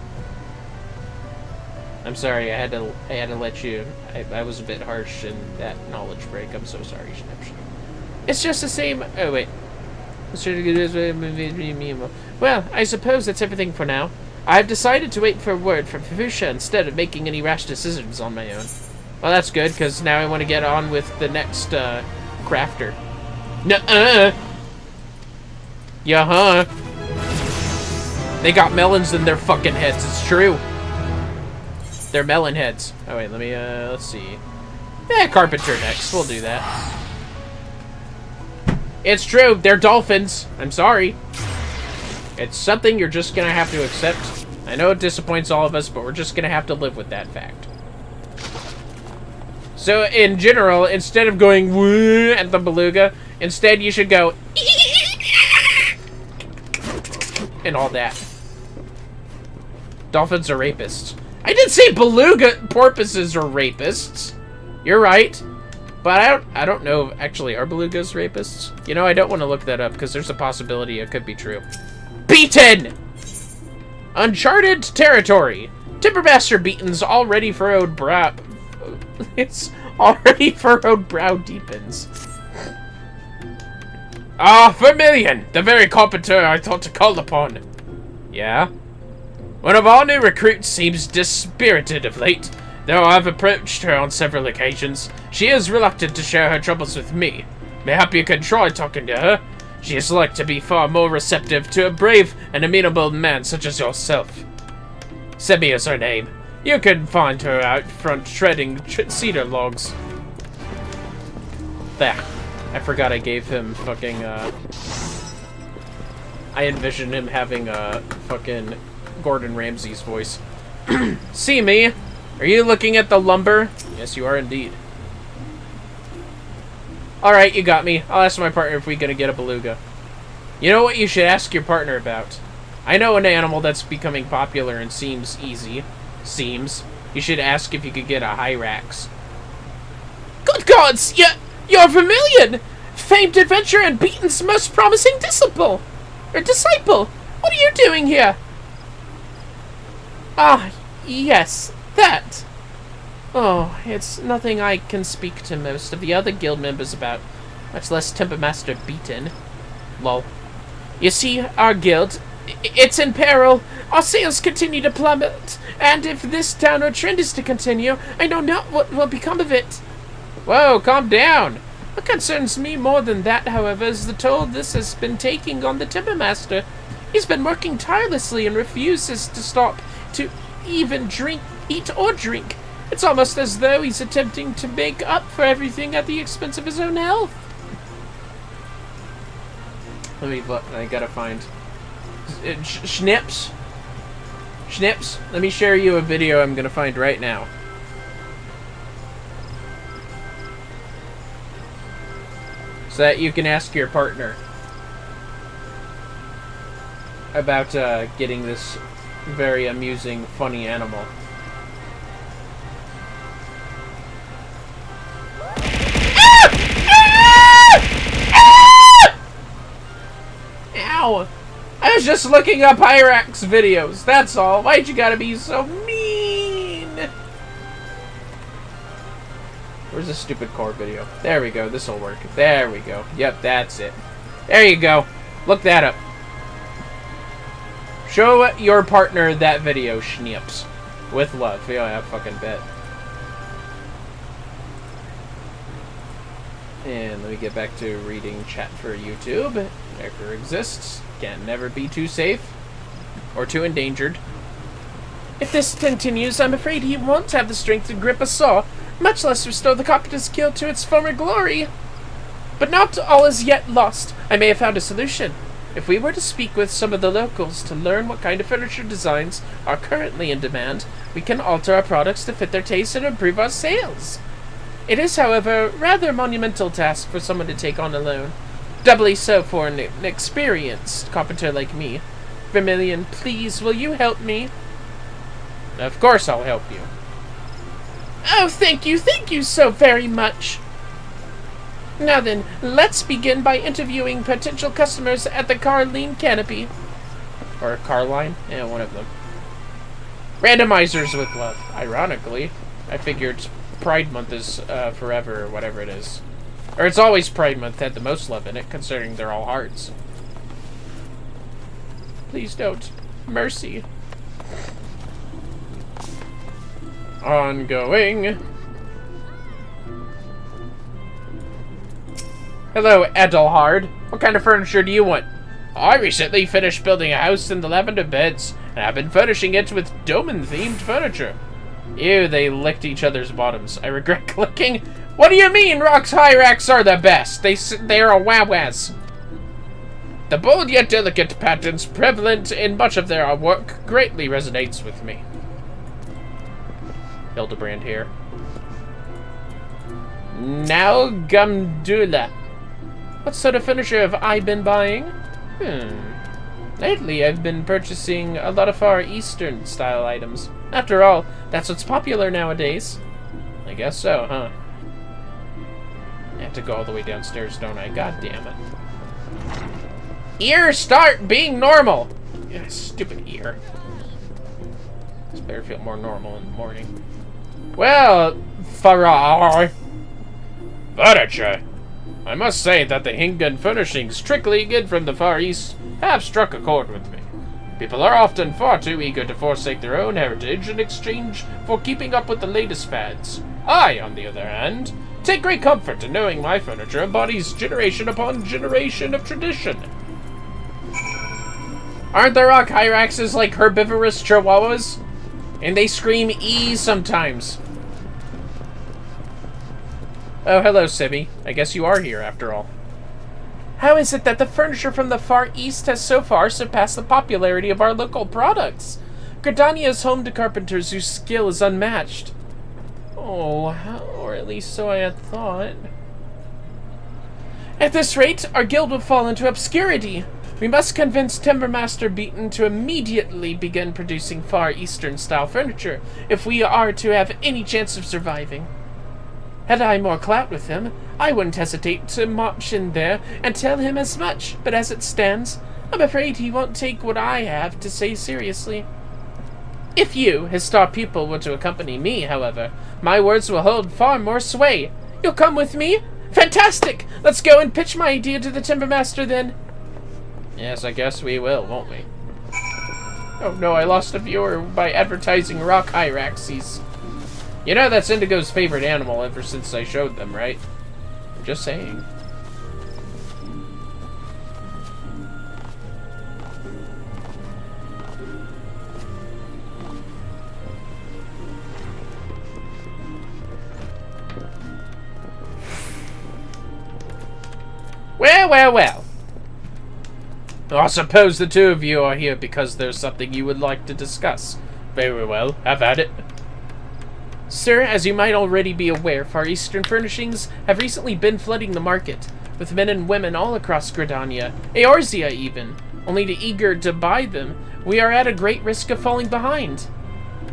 I'm sorry, I had to let you... I was a bit harsh in that knowledge break. I'm so sorry, Schnips. It's just the same... Oh, wait. Well, I suppose that's everything for now. I've decided to wait for word from Fufusha instead of making any rash decisions on my own. Well, that's good, because now I want to get on with the next, crafter. Nuh-uh! Yeah-huh. They got melons in their fucking heads, it's true. They're melon heads. Oh, wait, let me, let's see. Carpenter next. We'll do that. It's true, they're dolphins. I'm sorry. It's something you're just gonna have to accept. I know it disappoints all of us, but we're just gonna have to live with that fact. So, in general, instead of going woo at the beluga, instead you should go and all that. Dolphins are rapists. I did say beluga porpoises are rapists. You're right. But I don't know, actually, are belugas rapists? You know, I don't want to look that up, because there's a possibility it could be true. Beaten! Uncharted territory. Timbermaster Beaton's already furrowed brow... It's already furrowed brow deepens. Ah, Vermillion! The very carpenter I thought to call upon. Yeah? One of our new recruits seems dispirited of late. Though I've approached her on several occasions, she is reluctant to share her troubles with me. Mayhap you can try talking to her. She is like to be far more receptive to a brave and amenable man such as yourself. Semi is her name. You can find her out front shredding cedar logs. There. I forgot I gave him fucking, I envisioned him having a fucking Gordon Ramsay's voice. See me? Are you looking at the lumber? Yes, you are indeed. Alright, you got me. I'll ask my partner if we're gonna get a beluga. You know what you should ask your partner about? I know an animal that's becoming popular and seems easy. You should ask if you could get a Hyrax. Good gods! You're Vermillion! Famed adventurer and Beaton's most promising disciple! What are you doing here? Ah, yes. That. Oh, it's nothing I can speak to most of the other guild members about, much less Timbermaster Beaton. Lol. You see, our guild, it's in peril. Our sales continue to plummet, and if this downward trend is to continue, I know not what will become of it. Whoa, calm down. What concerns me more than that, however, is the toll this has been taking on the Timbermaster. He's been working tirelessly and refuses to stop to even eat or drink. It's almost as though he's attempting to make up for everything at the expense of his own health. Let me look. I gotta find... Schnips, let me share you a video I'm gonna find right now. So that you can ask your partner about getting this very amusing, funny animal. Ow! I was just looking up Hyrax videos, that's all. Why'd you gotta be so mean? Where's the stupid core video? There we go, this'll work. There we go. Yep, that's it. There you go. Look that up. Show your partner that video, Schnips. With love. Yeah, I fucking bet. And let me get back to reading chat for YouTube. Never exists. Can never be too safe. Or too endangered. If this continues, I'm afraid he won't have the strength to grip a saw, much less restore the Cottage skill to its former glory. But not all is yet lost. I may have found a solution. If we were to speak with some of the locals to learn what kind of furniture designs are currently in demand, we can alter our products to fit their taste and improve our sales. It is, however, a rather monumental task for someone to take on alone. Doubly so for an experienced carpenter like me. Vermillion, please, will you help me? Of course I'll help you. Oh, thank you so very much. Now then, let's begin by interviewing potential customers at the Carline Canopy. Or Carline? Yeah, one of them. Randomizers with love. Ironically, I figured Pride Month is forever, or whatever it is. Or it's always Pride Month had the most love in it, considering they're all hearts. Please don't. Mercy. Ongoing. Hello, Edelhard. What kind of furniture do you want? I recently finished building a house in the lavender beds, and I've been furnishing it with Doman-themed furniture. Ew, they licked each other's bottoms. I regret clicking. What do you mean Rock's Hyrax are the best? They're a wah-wahs. The bold yet delicate patterns prevalent in much of their work greatly resonates with me. Hildebrand here. Now Gumdula. What sort of furniture have I been buying? Lately, I've been purchasing a lot of Far Eastern style items. After all, that's what's popular nowadays. I guess so, huh? I have to go all the way downstairs, don't I? God damn it. Ear, start being normal! Yeah, stupid ear. This better feel more normal in the morning. Well, Farrar. Furniture. I must say that the Hingan furnishings strictly good from the Far East have struck a chord with me. People are often far too eager to forsake their own heritage in exchange for keeping up with the latest fads. I, on the other hand, take great comfort in knowing my furniture embodies generation upon generation of tradition. Aren't the rock hyraxes like herbivorous chihuahuas? And they scream E sometimes. Oh, hello, Sibby. I guess you are here, after all. How is it that the furniture from the Far East has so far surpassed the popularity of our local products? Gridania is home to carpenters whose skill is unmatched. Oh, or at least so I had thought. At this rate, our guild will fall into obscurity. We must convince Timbermaster Beaton to immediately begin producing Far Eastern-style furniture if we are to have any chance of surviving. Had I more clout with him, I wouldn't hesitate to march in there and tell him as much, but as it stands, I'm afraid he won't take what I have to say seriously. If you, his star pupil, were to accompany me, however, my words will hold far more sway. You'll come with me? Fantastic! Let's go and pitch my idea to the Timbermaster then. Yes, I guess we will, won't we? Oh no, I lost a viewer by advertising rock hyraxes. You know that's Indigo's favorite animal ever since I showed them, right? I'm just saying. Well. I suppose the two of you are here because there's something you would like to discuss. Very well, have at it. Sir, as you might already be aware, Far Eastern furnishings have recently been flooding the market, with men and women all across Gridania, Eorzea even, only to eager to buy them. We are at a great risk of falling behind.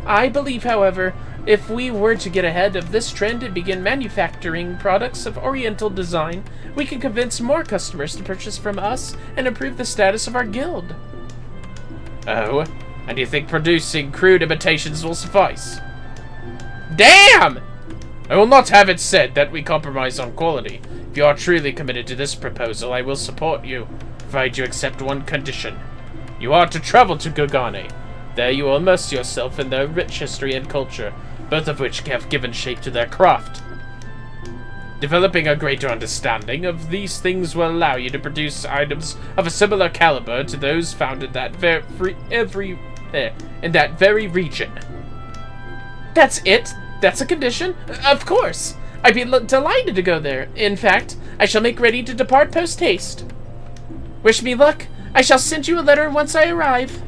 I believe, however, if we were to get ahead of this trend and begin manufacturing products of Oriental design, we can convince more customers to purchase from us and improve the status of our guild. Oh, and you think producing crude imitations will suffice? Damn! I will not have it said that we compromise on quality. If you are truly committed to this proposal, I will support you, provided you accept one condition. You are to travel to Gogane. There you will immerse yourself in their rich history and culture, both of which have given shape to their craft. Developing a greater understanding of these things will allow you to produce items of a similar caliber to those found in that very region. That's it? That's a condition? Of course! I'd be delighted to go there. In fact, I shall make ready to depart post-haste. Wish me luck. I shall send you a letter once I arrive.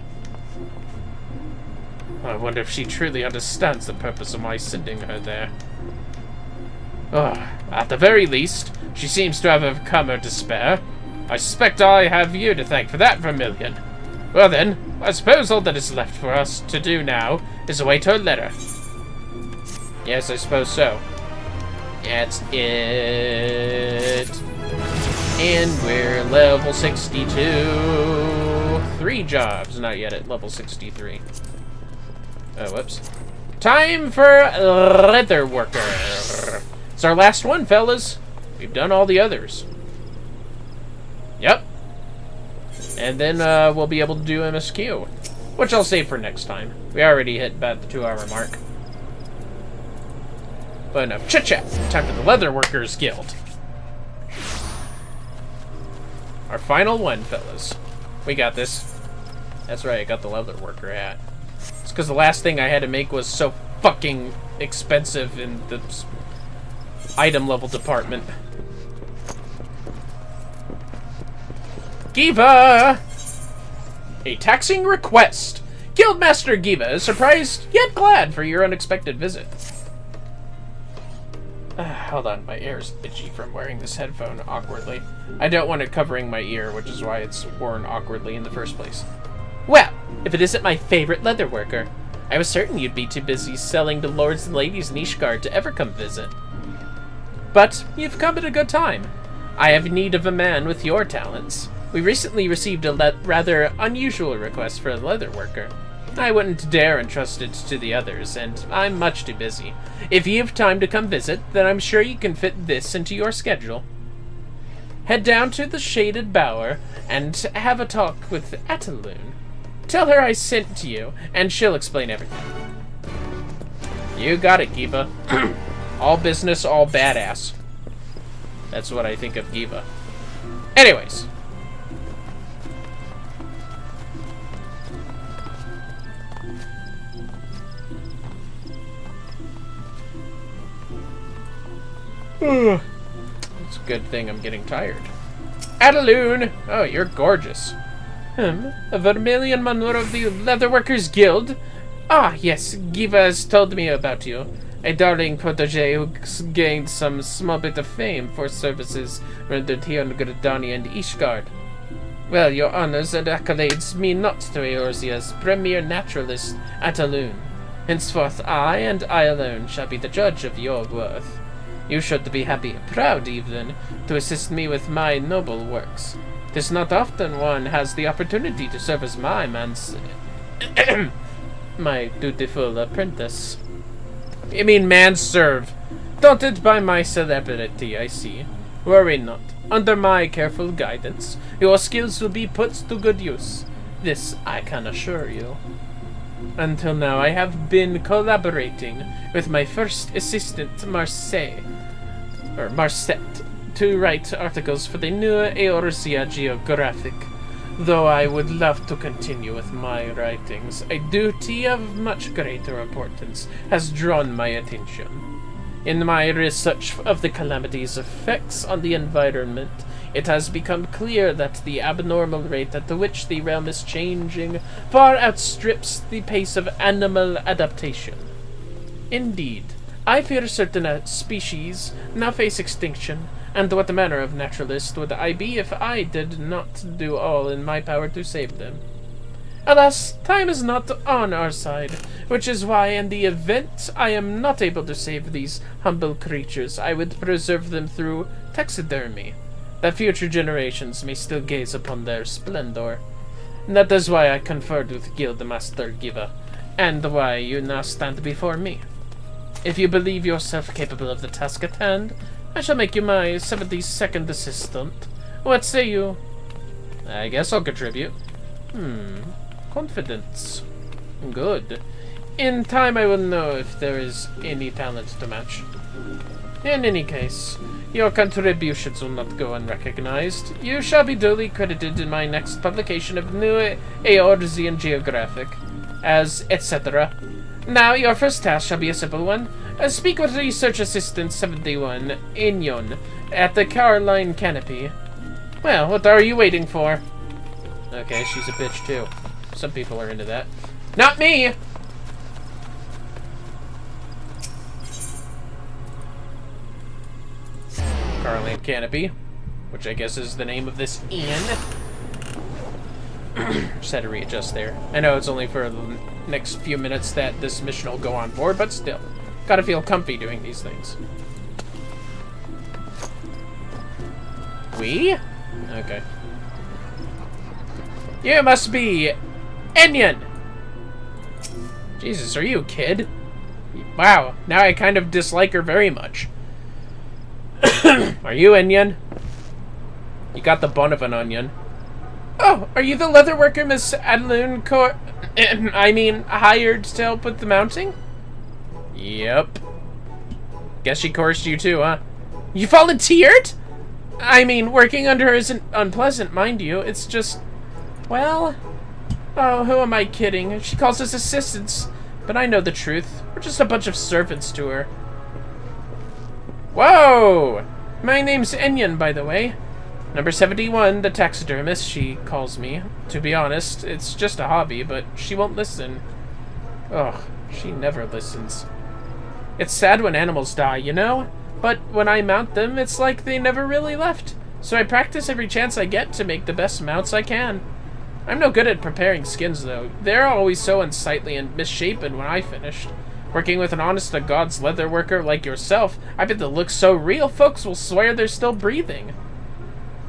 I wonder if she truly understands the purpose of my sending her there. At the very least, she seems to have overcome her despair. I suspect I have you to thank for that, Vermillion. Well then, I suppose all that is left for us to do now is await her letter. Yes, I suppose so. That's it. And we're level 62. 3 jobs, not yet at level 63. Oh, whoops. Time for leather worker. It's our last one, fellas. We've done all the others. Yep. And then we'll be able to do MSQ, which I'll save for next time. We already hit about the 2-hour mark. But enough chit-chat. Time for the Leather Workers Guild. Our final one, fellas. We got this. That's right, I got the Leather Worker hat. It's because the last thing I had to make was so fucking expensive in the item level department. Giva! A taxing request. Guildmaster Giva is surprised yet glad for your unexpected visit. Hold on, my ear's itchy from wearing this headphone awkwardly. I don't want it covering my ear, which is why it's worn awkwardly in the first place. Well, if it isn't my favorite leather worker, I was certain you'd be too busy selling to lords and ladies in Ishgard to ever come visit. But you've come at a good time. I have need of a man with your talents. We recently received a rather unusual request for a leather worker. I wouldn't dare entrust it to the others, and I'm much too busy. If you have time to come visit, then I'm sure you can fit this into your schedule. Head down to the Shaded Bower and have a talk with Ataloon. Tell her I sent you, and she'll explain everything. You got it, Giva. All business, all badass. That's what I think of Giva. Anyways. It's a good thing I'm getting tired. Ataloon! Oh, you're gorgeous. A Vermillion Monroe of the Leatherworkers Guild? Ah, yes, Giva has told me about you. A darling protege who's gained some small bit of fame for services rendered here in Gridani and Ishgard. Well, your honors and accolades mean naught to Eorzea's premier naturalist, Ataloon. Henceforth, I, and I alone, shall be the judge of your worth. You should be happy, proud even, to assist me with my noble works. 'Tis not often one has the opportunity to serve as my my dutiful apprentice. You mean manserve? Daunted by my celebrity, I see. Worry not. Under my careful guidance, your skills will be put to good use. This I can assure you. Until now, I have been collaborating with my first assistant, Marcet, to write articles for the new Eorzea Geographic. Though I would love to continue with my writings, a duty of much greater importance has drawn my attention. In my research of the calamity's effects on the environment, it has become clear that the abnormal rate at which the realm is changing far outstrips the pace of animal adaptation. Indeed, I fear certain species now face extinction, and what manner of naturalist would I be if I did not do all in my power to save them? Alas, time is not on our side, which is why in the event I am not able to save these humble creatures, I would preserve them through taxidermy, that future generations may still gaze upon their splendor. That is why I conferred with Guildmaster Giva, and why you now stand before me. If you believe yourself capable of the task at hand, I shall make you my 72nd assistant. What say you? I guess I'll contribute. Confidence. Good. In time I will know if there is any talent to match. In any case, your contributions will not go unrecognized. You shall be duly credited in my next publication of New Eorzean Geographic, as etc. Now, your first task shall be a simple one. Speak with Research Assistant 71, Inyon, at the Caroline Canopy. Well, what are you waiting for? Okay, she's a bitch too. Some people are into that. Not me! Caroline Canopy, which I guess is the name of this inn. Just had to readjust there. I know it's only for the next few minutes that this mission will go on board, but still. Gotta feel comfy doing these things. We? Okay. You must be Enyon! Jesus, are you a kid? Wow, now I kind of dislike her very much. Are you Enyon? You got the bun of an onion. Oh, are you the leatherworker Miss Adeline hired to help with the mounting? Yep. Guess she coerced you too, huh? You volunteered? I mean, working under her isn't unpleasant, mind you. It's just, well... Oh, who am I kidding? She calls us assistants, but I know the truth. We're just a bunch of servants to her. Whoa! My name's Enyon, by the way. Number 71, the taxidermist, she calls me. To be honest, it's just a hobby, but she won't listen. Ugh, she never listens. It's sad when animals die, you know? But when I mount them, it's like they never really left. So I practice every chance I get to make the best mounts I can. I'm no good at preparing skins, though. They're always so unsightly and misshapen when I finished. Working with an honest-to-God's leather worker like yourself, I bet the look's so real, folks will swear they're still breathing.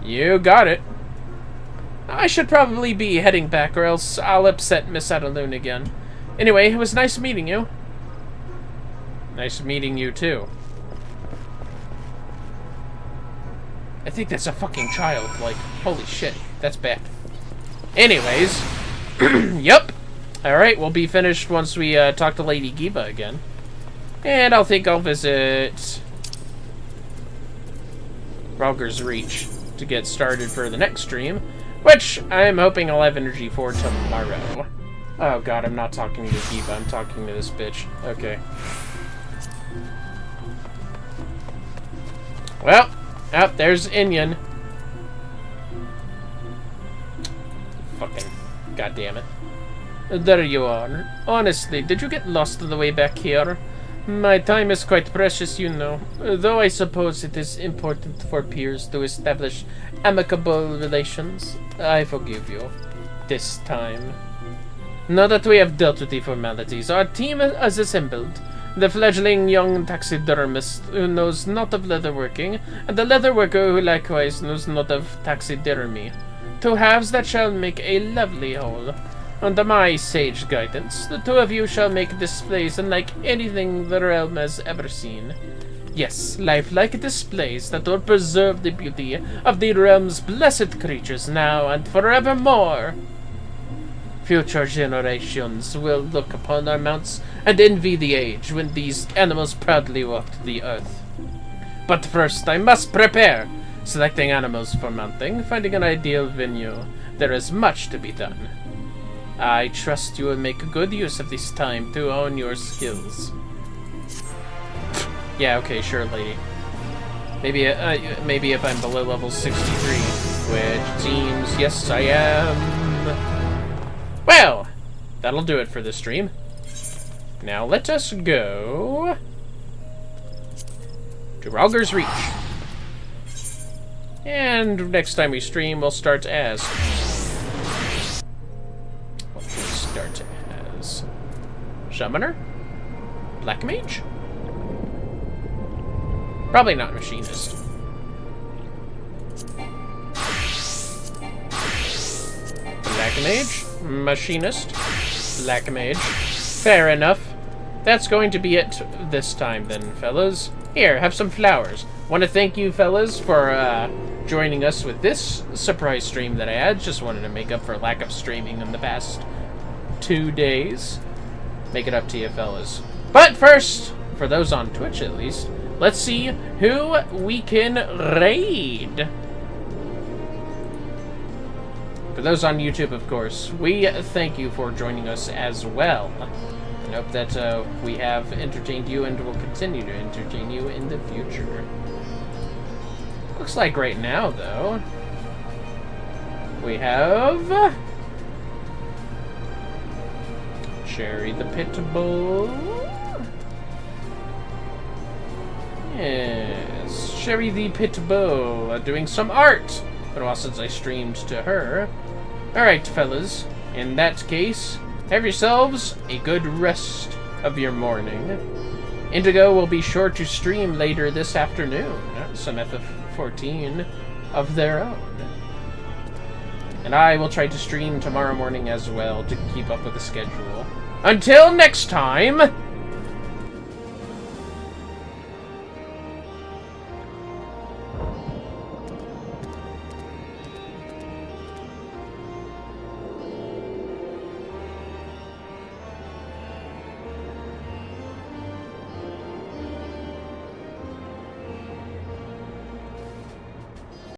You got it. I should probably be heading back, or else I'll upset Miss Adeline again. Anyway, it was nice meeting you. Nice meeting you, too. I think that's a fucking child. Like, holy shit. That's bad. Anyways. Yup. Alright, we'll be finished once we talk to Lady Giva again. And I'll think I'll visit Rogger's Reach to get started for the next stream, which I'm hoping I'll have energy for tomorrow. Oh god, I'm not talking to Giva, I'm talking to this bitch. Okay. Well, there's Inyon. Fucking goddammit. There you are. Honestly, did you get lost on the way back here? My time is quite precious, you know. Though I suppose it is important for peers to establish amicable relations. I forgive you. This time. Now that we have dealt with the formalities, our team is assembled. The fledgling young taxidermist who knows not of leatherworking, and the leatherworker who likewise knows not of taxidermy. Two halves that shall make a lovely whole. Under my sage guidance, the two of you shall make displays unlike anything the realm has ever seen. Yes, lifelike displays that will preserve the beauty of the realm's blessed creatures now and forevermore. Future generations will look upon our mounts and envy the age when these animals proudly walked the earth. But first, I must prepare. Selecting animals for mounting, finding an ideal venue. There is much to be done. I trust you will make good use of this time to hone your skills. Yeah, okay, sure, lady. Maybe if I'm below level 63, which seems, yes, I am. Well, that'll do it for this stream. Now let us go to Rogger's Reach. And next time we stream, we'll start as... What can we start as? Summoner? Black Mage? Probably not Machinist. Black Mage? Machinist? Black Mage. Fair enough. That's going to be it this time then, fellas. Here, have some flowers. Want to thank you, fellas, for joining us with this surprise stream that I had. Just wanted to make up for lack of streaming in the past 2 days. Make it up to you, fellas. But first, for those on Twitch at least, let's see who we can raid. For those on YouTube, of course, we thank you for joining us as well. And hope that we have entertained you and will continue to entertain you in the future. Looks like right now, though, we have Cherry the Pitbull. Yes, Cherry the Pitbull doing some art. Been a while since I streamed to her. Alright, fellas. In that case, have yourselves a good rest of your morning. Indigo will be sure to stream later this afternoon. Some FF14 of their own. And I will try to stream tomorrow morning as well to keep up with the schedule. Until next time!